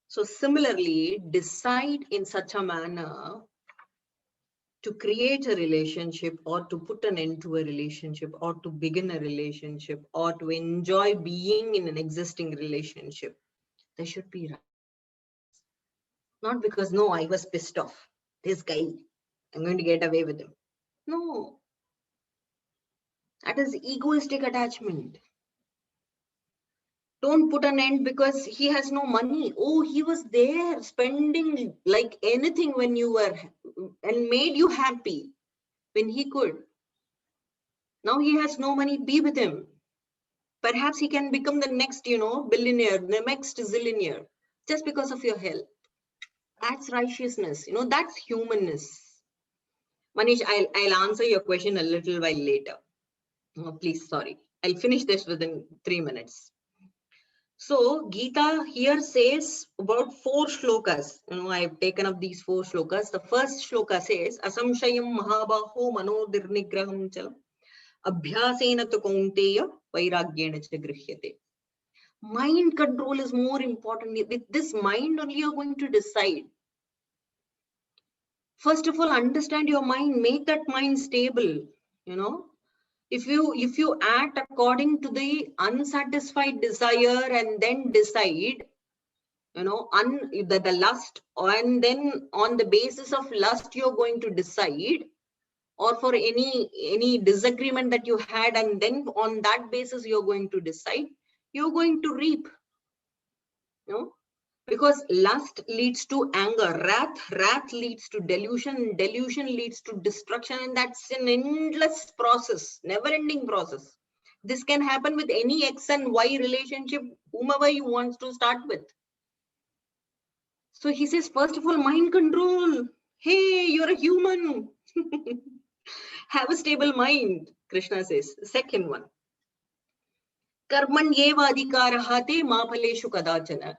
So similarly, decide in such a manner to create a relationship, or to put an end to a relationship, or to begin a relationship, or to enjoy being in an existing relationship. There should be right. Not because, no, I was pissed off. This guy, I'm going to get away with him. No, that is egoistic attachment. Don't put an end because he has no money. Oh, he was there spending like anything when you were, and made you happy when he could. Now he has no money, be with him. Perhaps he can become the next, billionaire, the next zillionaire, just because of your help. That's righteousness. That's humanness. Manish, I'll answer your question a little while later. Oh, please, sorry. I'll finish this within 3 minutes. So Gita here says about 4 shlokas. I've taken up these 4 shlokas. The first shloka says, Asamshayam mahabaho manodirnigraham chalam abhyasena tu kaunteya vairagyena cha grihyate. Mind control is more important. With this mind only you're going to decide. First of all, understand your mind, make that mind stable. If you act according to the unsatisfied desire and then decide, the lust, and then on the basis of lust you're going to decide, or for any disagreement that you had, and then on that basis you're going to decide, you're going to reap. Because lust leads to anger, wrath leads to delusion leads to destruction, and that's an endless process, never-ending process. This can happen with any X and Y relationship, whomever you want to start with. So he says, first of all, mind control. Hey, you're a human. Have a stable mind, Krishna says. Second one, karman yeva adhikarahate ma phaleshu kadachana.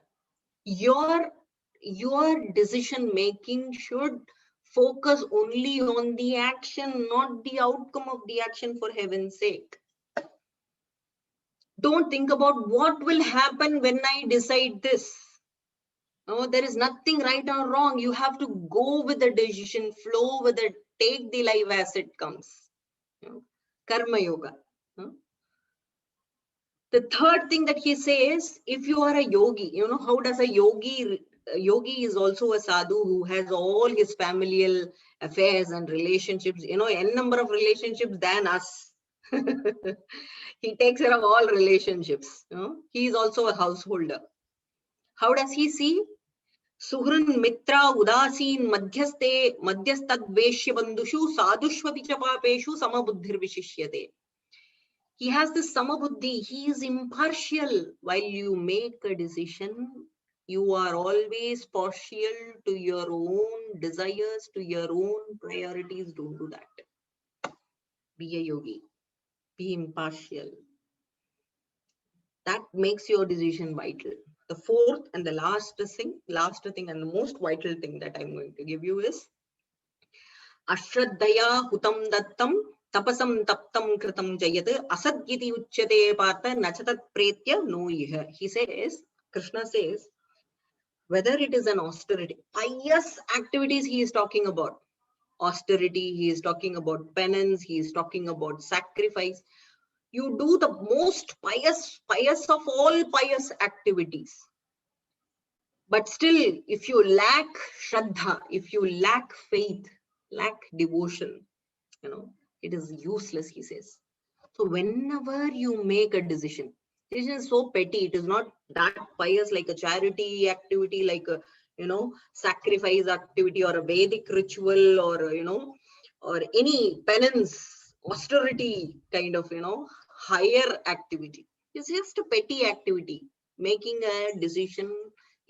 Your decision making should focus only on the action, not the outcome of the action, for heaven's sake. Don't think about what will happen when I decide this. No, there is nothing right or wrong. You have to go with the decision, flow with it, take the life as it comes. Karma Yoga. The third thing that he says, if you are a yogi, how does a yogi is also a sadhu who has all his familial affairs and relationships, n number of relationships than us. He takes care of all relationships. He is also a householder. How does he see? Suhran mitra udasin madhyastadveshya bandushu sadhushvati cha papeshu samabuddhir vishishyate. He has this samabuddhi. He is impartial. While you make a decision, you are always partial to your own desires, to your own priorities. Don't do that. Be a yogi. Be impartial. That makes your decision vital. The fourth and the last thing and the most vital thing that I'm going to give you is Ashraddhaya hutam dattam tapasam taptam kritam jayat asadyiti uchyate partha nachatat pretya no iha. He says, Krishna says, whether it is an austerity, pious activities he is talking about. Austerity, he is talking about penance, he is talking about sacrifice. You do the most pious of all pious activities. But still, if you lack Shraddha, if you lack faith, lack devotion, it is useless, he says. So whenever you make a decision is so petty, it is not that pious like a charity activity, like a, sacrifice activity or a Vedic ritual, or, or any penance, austerity kind of, higher activity. It's just a petty activity. Making a decision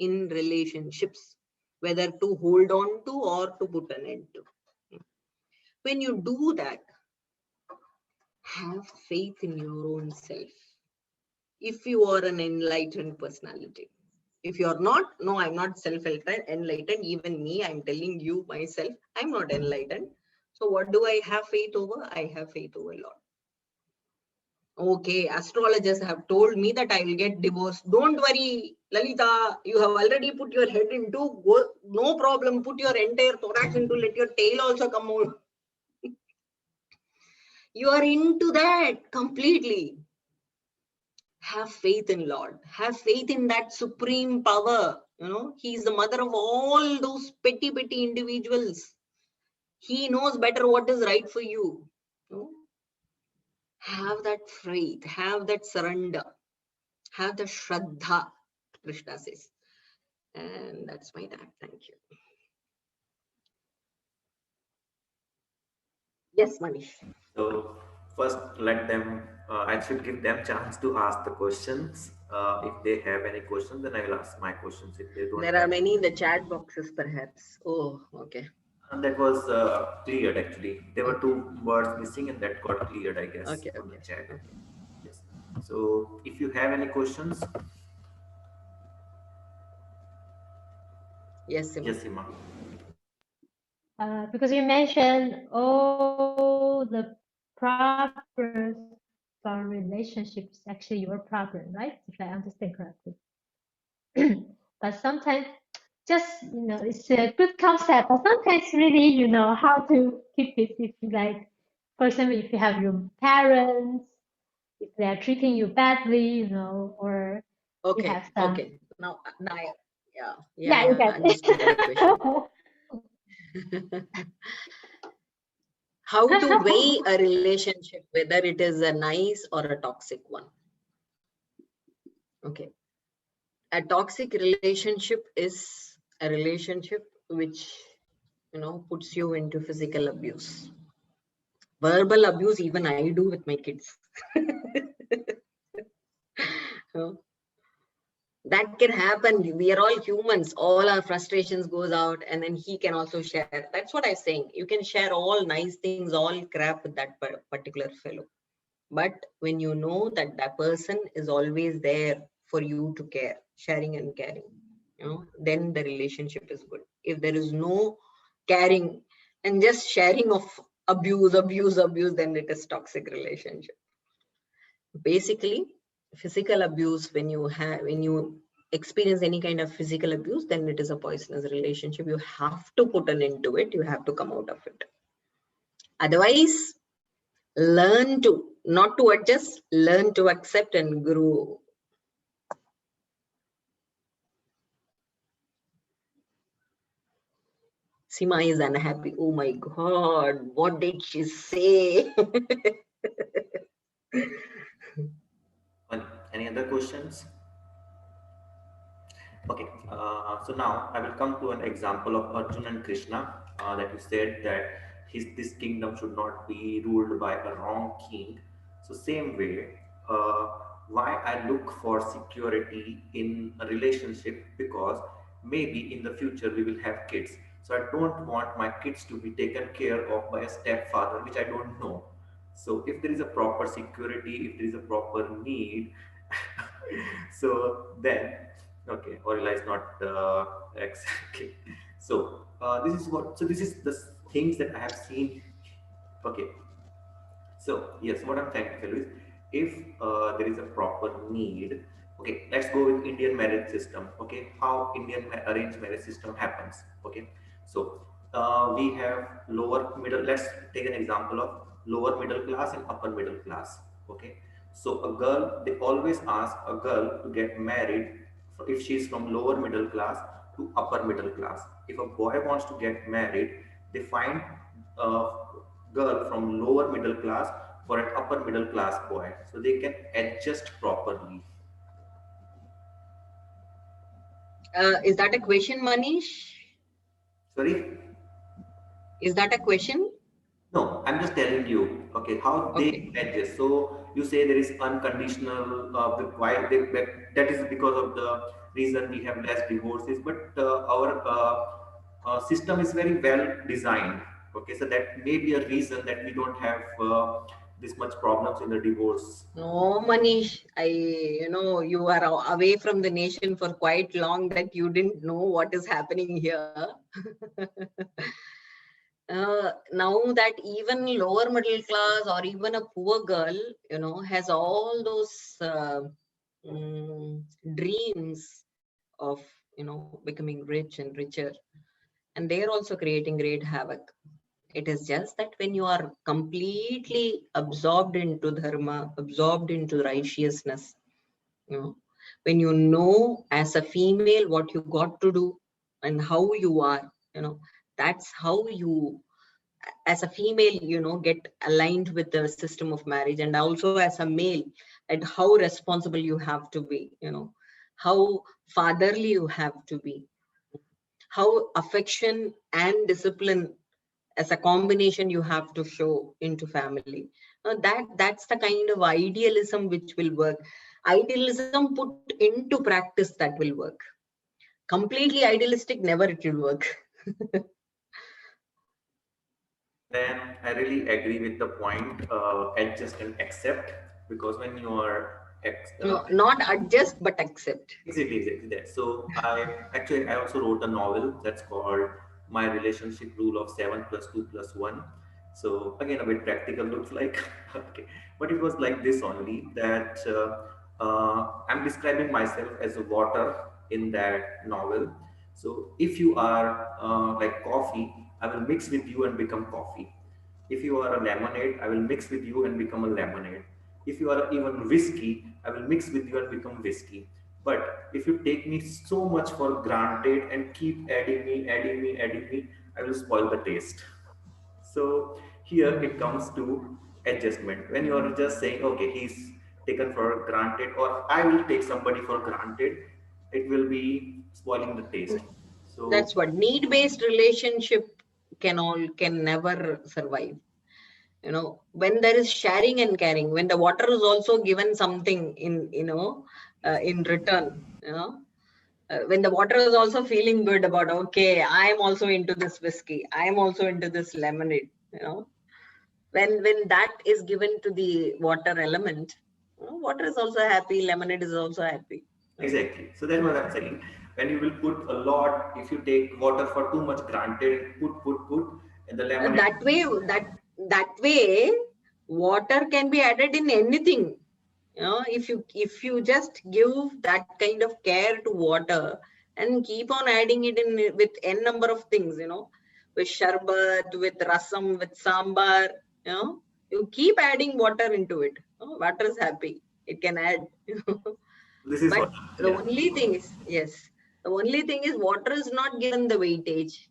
in relationships, whether to hold on to or to put an end to. When you do that, have faith in your own self. If you are an enlightened personality, if you're not, no, I'm not self-enlightened. Even me, I'm telling you myself, I'm not enlightened. So what do I have faith over? I have faith over Lord. Okay, astrologers have told me that I will get divorced. Don't worry, Lalita, you have already put your head into, go, no problem, put your entire thorax into, let your tail also come out. You are into that completely. Have faith in Lord. Have faith in that supreme power. He is the mother of all those petty individuals. He knows better what is right for you. Have that faith. Have that surrender. Have the Shraddha, Krishna says. And that's my dad. Thank you. Yes, Manish. So first, let them. I should give them chance to ask the questions. If they have any questions, then I will ask my questions. If they don't There are have, many in the chat boxes, perhaps. Oh, okay. and that was cleared actually. There were Okay. two words missing, and that got cleared, I guess, Okay. from the Okay. chat. Okay. Yes. So if you have any questions, Yes, Sima. yes, Sima. Because you mentioned all the problems for relationships actually your problem, right? If I understand correctly. But sometimes just, it's a good concept, but sometimes really, how to keep it. If like, for example, if you have your parents, if they are treating you badly, or you Okay. have some, Okay. Now, yeah, I you get understood the question. How to weigh a relationship, whether it is a nice or a toxic one. Okay. A toxic relationship is a relationship which, puts you into physical abuse. Verbal abuse, even I do with my kids. That can happen. We are all humans. All our frustrations goes out, and then he can also share. That's what I'm saying. You can share all nice things, all crap with that particular fellow. But when you know that that person is always there for you to care, sharing and caring, then the relationship is good. If there is no caring and just sharing of abuse, then it is toxic relationship. Basically, physical abuse, when you experience any kind of physical abuse, then it is a poisonous relationship. You have to put an end to it. You have to come out of it. Otherwise, learn to, not to adjust, learn to accept and grow. Sima is unhappy. Oh my God, what did she say? Any other questions? Okay, so now I will come to an example of Arjun and Krishna, that you said that this kingdom should not be ruled by a wrong king. So same way, uh, why I look for security in a relationship, because maybe in the future we will have kids. So I don't want my kids to be taken care of by a stepfather, which I don't know. So if there is a proper security, if there is a proper need, so then okay, Orilla is not exactly. So this is what. So this is the things that I have seen. Okay. So yes, what I'm trying to tell you is, if there is a proper need. Okay, let's go with Indian marriage system. Okay, how Indian arranged marriage system happens. Okay, so we have lower middle. Let's take an example of lower middle class and upper middle class. Okay, so a girl, they always ask a girl to get married if she is from lower middle class to upper middle class. If a boy wants to get married, they find a girl from lower middle class for an upper middle class boy, so they can adjust properly. Is that a question, Manish? Sorry. Is that a question? No, I'm just telling you, okay, how Okay. they adjust. So you say there is unconditional, why that is because of the reason we have less divorces, but our system is very well designed. Okay, so that may be a reason that we don't have this much problems in the divorce. No, Manish, you are away from the nation for quite long that you didn't know what is happening here. Now that even lower middle class or even a poor girl, has all those dreams of, becoming rich and richer, and they're also creating great havoc. It is just that when you are completely absorbed into dharma, absorbed into righteousness, you know, when you know as a female what you got to do and how you are, that's how you, as a female, get aligned with the system of marriage, and also as a male, and how responsible you have to be, how fatherly you have to be, how affection and discipline as a combination you have to show into family. That's the kind of idealism which will work. Idealism put into practice, that will work. Completely idealistic, never it will work. Then I really agree with the point, adjust and accept, because when you are No, not adjust but accept. exactly that. So I also wrote a novel that's called My Relationship Rule of 7 + 2 + 1. So again, a bit practical looks like, okay, but it was like this only, that I'm describing myself as a water in that novel. So if you are like coffee, I will mix with you and become coffee. If you are a lemonade, I will mix with you and become a lemonade. If you are even whiskey, I will mix with you and become whiskey. But if you take me so much for granted and keep adding me, I will spoil the taste. So here it comes to adjustment. When you are just saying, okay, he's taken for granted, or I will take somebody for granted, it will be spoiling the taste. So That's what need-based relationship can never survive. When there is sharing and caring, when the water is also given something in return, when the water is also feeling good about, okay, I'm also into this whiskey, I'm also into this lemonade, when that is given to the water element, water is also happy, lemonade is also happy. exactly. So that's what I'm saying. When you will put a lot, if you take water for too much granted, put, and the lemonade. That way, that way water can be added in anything. If you just give that kind of care to water and keep on adding it in with n number of things, with sharbat, with rasam, with sambar, you keep adding water into it. Water is happy, it can add. This is But what, the yeah. only thing is, yes, the only thing is water is not given the weightage,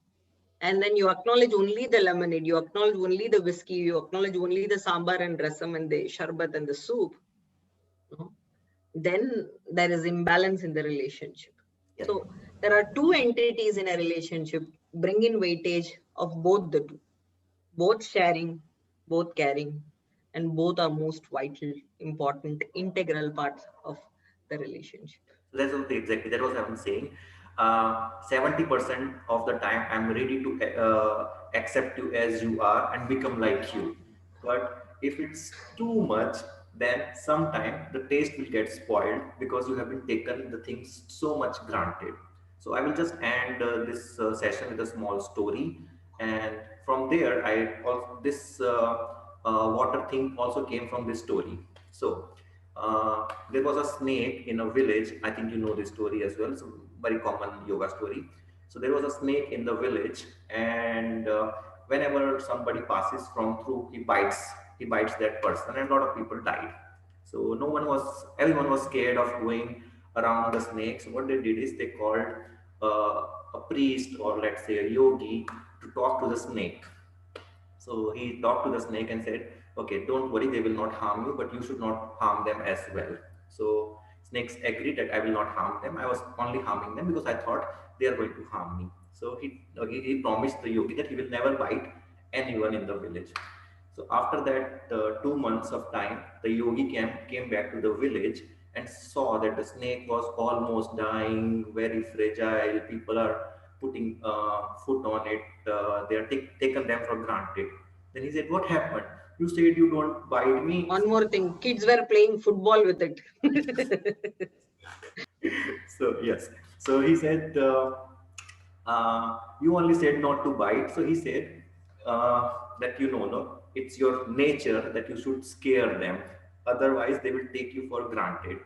and then you acknowledge only the lemonade, you acknowledge only the whiskey, you acknowledge only the sambar and rasam and the sharbat and the soup, no? Then there is imbalance in the relationship. Yeah. So there are two entities in a relationship. Bring in weightage of both the two, both sharing, both caring, and both are most vital, important, integral parts of the relationship. So that's what exactly that was I'm saying. 70% of the time I'm ready to accept you as you are and become like you. But if it's too much, then sometime the taste will get spoiled because you have been taken the things so much granted. So I will just end this session with a small story, and from there, I also this water thing also came from this story. So there was a snake in a village. I think you know this story as well. It's a very common yoga story. So there was a snake in the village, and whenever somebody passes from through, he bites that person, and a lot of people died. So everyone was scared of going around the snake. So what they did is they called a priest, or let's say a yogi, to talk to the snake. So he talked to the snake and said, okay, don't worry, they will not harm you, but you should not harm them as well. So snakes agreed that I will not harm them. I was only harming them because I thought they are going to harm me. So he promised the yogi that he will never bite anyone in the village. So after that 2 months of time, the yogi came back to the village and saw that the snake was almost dying, very fragile. People are putting foot on it. They are taken them for granted. Then he said, "What happened? You said you don't bite me." One more thing, kids were playing football with it. So yes, so he said, you only said not to bite. So he said that no, it's your nature that you should scare them, otherwise they will take you for granted.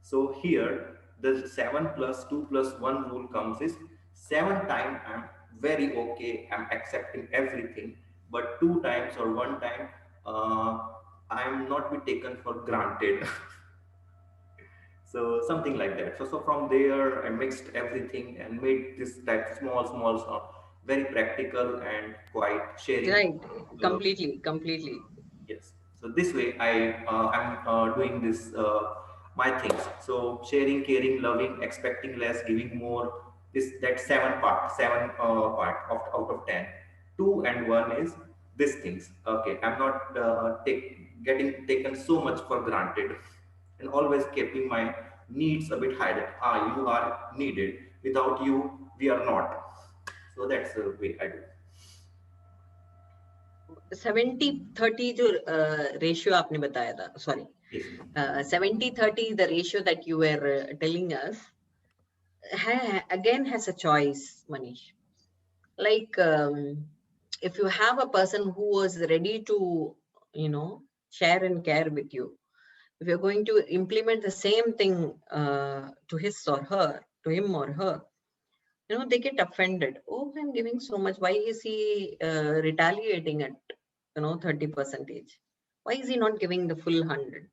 So here the 7 plus 2 plus 1 rule comes is 7 times I'm very okay, I'm accepting everything, but 2 times or 1 time uh, I'm not be taken for granted. So something like that. So from there I mixed everything and made this type small very practical and quite sharing. Right, uh, completely. Yes. So this way I'm doing this my things. So sharing, caring, loving, expecting less, giving more. This that seven part of out of 10. 2 and 1 is these things. Okay, I'm not getting taken so much for granted, and always keeping my needs a bit high. That you are needed. Without you, we are not. So that's the way I do. 70-30 जो ratio आपने बताया था, sorry, Yes. 70-30, the ratio that you were telling us, again has a choice, Manish. Like if you have a person who was ready to, share and care with you, if you're going to implement the same thing to him or her, they get offended. Oh, I'm giving so much. Why is he retaliating at 30%? Why is he not giving the full 100?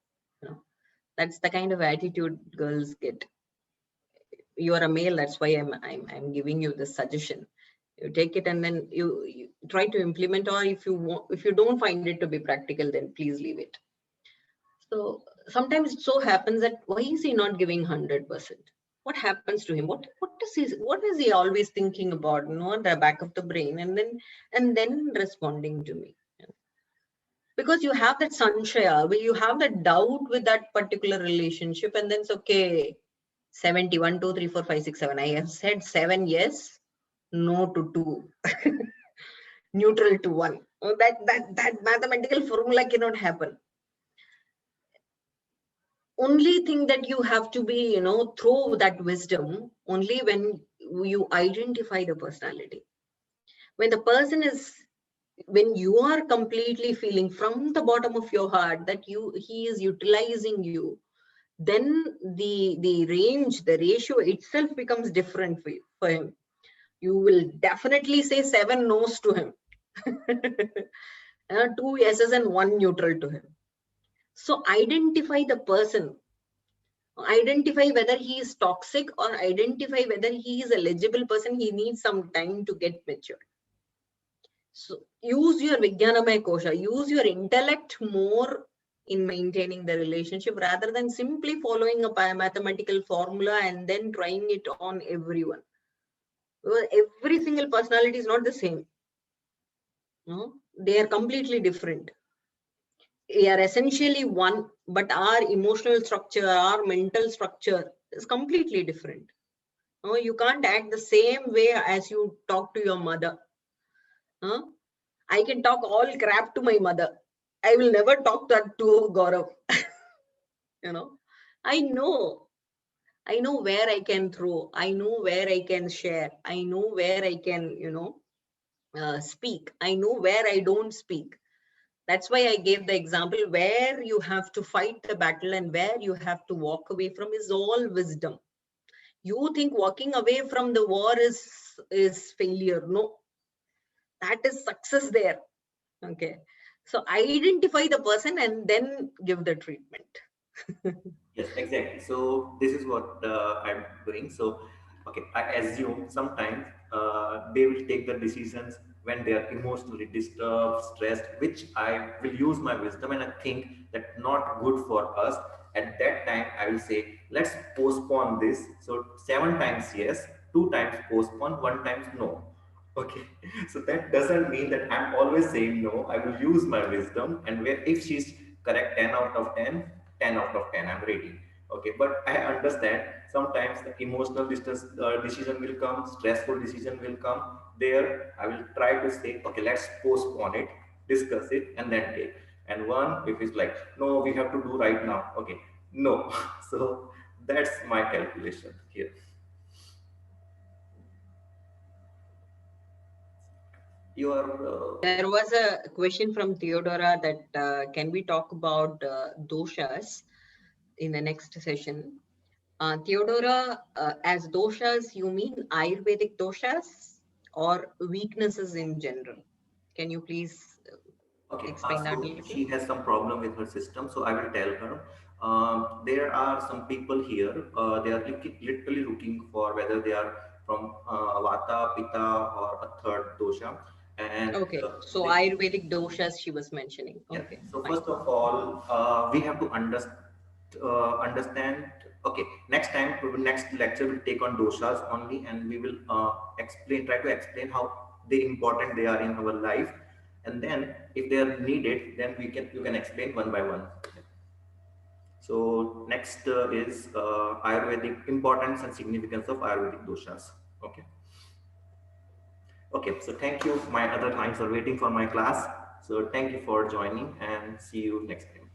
That's the kind of attitude girls get. You are a male, that's why I'm giving you this suggestion. You take it and then you try to implement, or if you don't find it to be practical, then please leave it. So sometimes it so happens that why is he not giving 100%? What happens to him? What is he always thinking about? At the back of the brain, and then responding to me. Because you have that sanshaya, where you have that doubt with that particular relationship, and then it's okay. 71, 2, 3, 4, 5, 6, 7. I have said 7 yes, no to 2, neutral to 1. That mathematical formula cannot happen. Only thing that you have to be, throw that wisdom only when you identify the personality. When the person when you are completely feeling from the bottom of your heart that he is utilizing you, then the range, the ratio itself becomes different for him. You will definitely say 7 no's to him. 2 yeses and 1 neutral to him. So identify the person. Identify whether he is toxic, or identify whether he is a legible person. He needs some time to get matured. So use your Vijnanamaya Kosha, use your intellect more in maintaining the relationship, rather than simply following a mathematical formula and then trying it on everyone. Well, every single personality is not the same. No? They are completely different. We are essentially one, but our emotional structure, our mental structure is completely different. No, you can't act the same way as you talk to your mother. I can talk all crap to my mother. I will never talk that to Gaurav. I know where I can throw. I know where I can share. I know where I can, speak. I know where I don't speak. That's why I gave the example where you have to fight the battle and where you have to walk away from is all wisdom. You think walking away from the war is failure. No, that is success there. Okay. So identify the person and then give the treatment. Yes, exactly. So this is what I'm doing. So, okay, I assume sometimes they will take the decisions when they are emotionally disturbed, stressed, which I will use my wisdom and I think that not good for us. At that time, I will say, let's postpone this. So 7 times yes, 2 times postpone, 1 times no. Okay, so that doesn't mean that I'm always saying no. I will use my wisdom, and where if she's correct 10 out of 10, 10 out of 10, I'm ready. Okay, but I understand sometimes the emotional distance, decision will come, stressful decision will come. There, I will try to say, okay, let's postpone it, discuss it, and then take. And one, if it's like, no, we have to do right now. Okay, no. So that's my calculation here. You are. There was a question from Theodora that can we talk about doshas in the next session? Theodora, as doshas, you mean Ayurvedic doshas or weaknesses in general? Can you please Okay, explain that a so little? she has some problem with her system, so I will tell her. There are some people here, they are literally looking for whether they are from Vata, Pitta, or a third dosha. And Okay, so they, Ayurvedic doshas she was mentioning. yeah, Okay, so fine. first of all, we have to understand. Okay, next time, next lecture will take on doshas only, and we will try to explain how they important they are in our life, and then if they are needed, then you can explain one by one. So next is Ayurvedic importance and significance of Ayurvedic doshas. Okay. Okay. So thank you. My other clients are waiting for my class. So thank you for joining, and see you next time.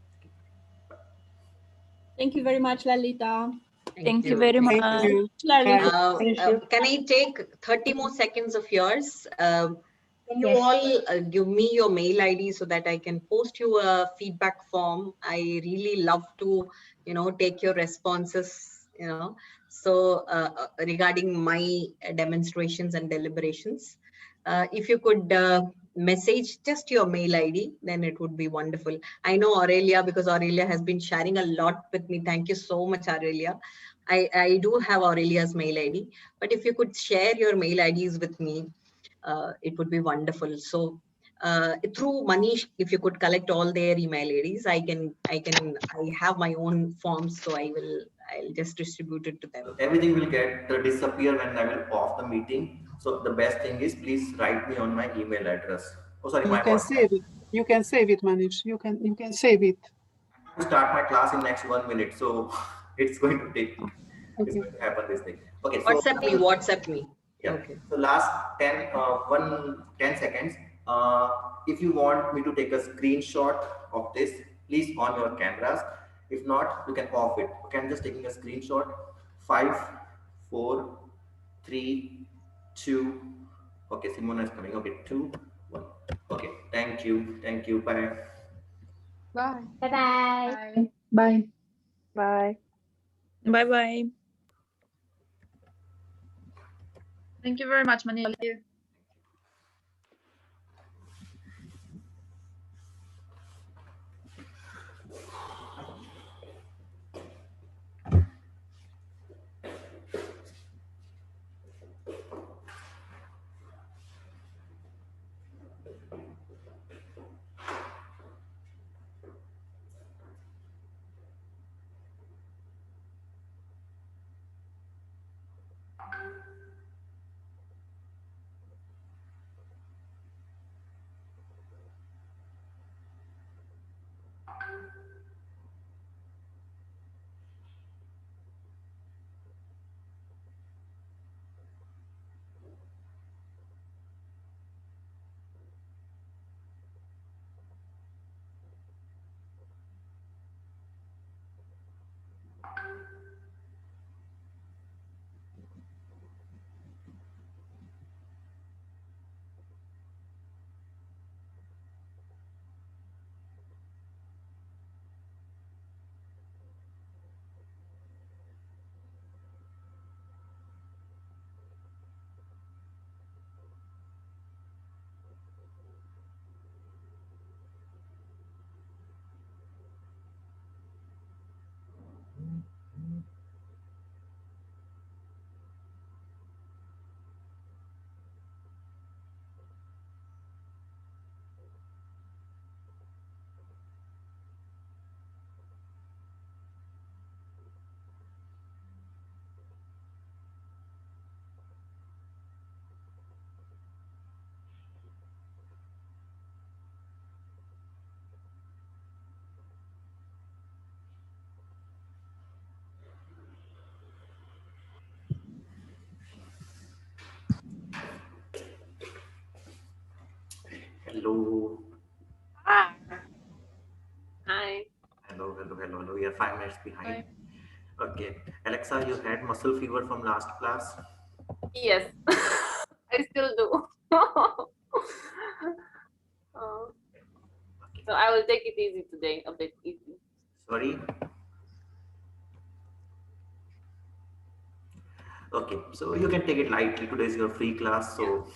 Thank you very much, Lalita. Thank You you. very Thank much, Thank you. you. Lalita. Thank you. Can I take 30 more seconds of yours? Can you Yes. all give me your mail ID so that I can post you a feedback form? I really love to, take your responses. So regarding my demonstrations and deliberations, if you could message just your mail ID, then it would be wonderful. I know Aurelia, because Aurelia has been sharing a lot with me. Thank you so much, Aurelia. I do have Aurelia's mail ID, but if you could share your mail IDs with me, it would be wonderful. So through Manish, if you could collect all their email IDs, I have my own forms, so I'll just distribute it to them. Everything will get disappear when I will off the meeting. So the best thing is please write me on my email address. Oh, sorry, You my can WhatsApp. save it. You can save it, Manish. You can save it. I have to start my class in next 1 minute, so it's going to take. It's Okay. going to happen this thing. Okay, so WhatsApp me, WhatsApp me. yeah. Okay. So last 10 seconds. If you want me to take a screenshot of this, please on your cameras. If not, you can off it. Okay, I'm just taking a screenshot. 5, 4, 3, 2. Okay, Simona is coming. Okay, 2, 1. Okay, thank you. Thank you. Bye. Bye. Bye-bye. Bye. Bye. Bye. Bye bye. Thank you very much, Manila. Hello. Hi. Hi. Hello. We are 5 minutes behind. Okay. Alexa, you had muscle fever from last class? Yes, I still do. So I will take it easy today, a bit easy. Sorry? Okay, so you can take it lightly. Today is your free class, so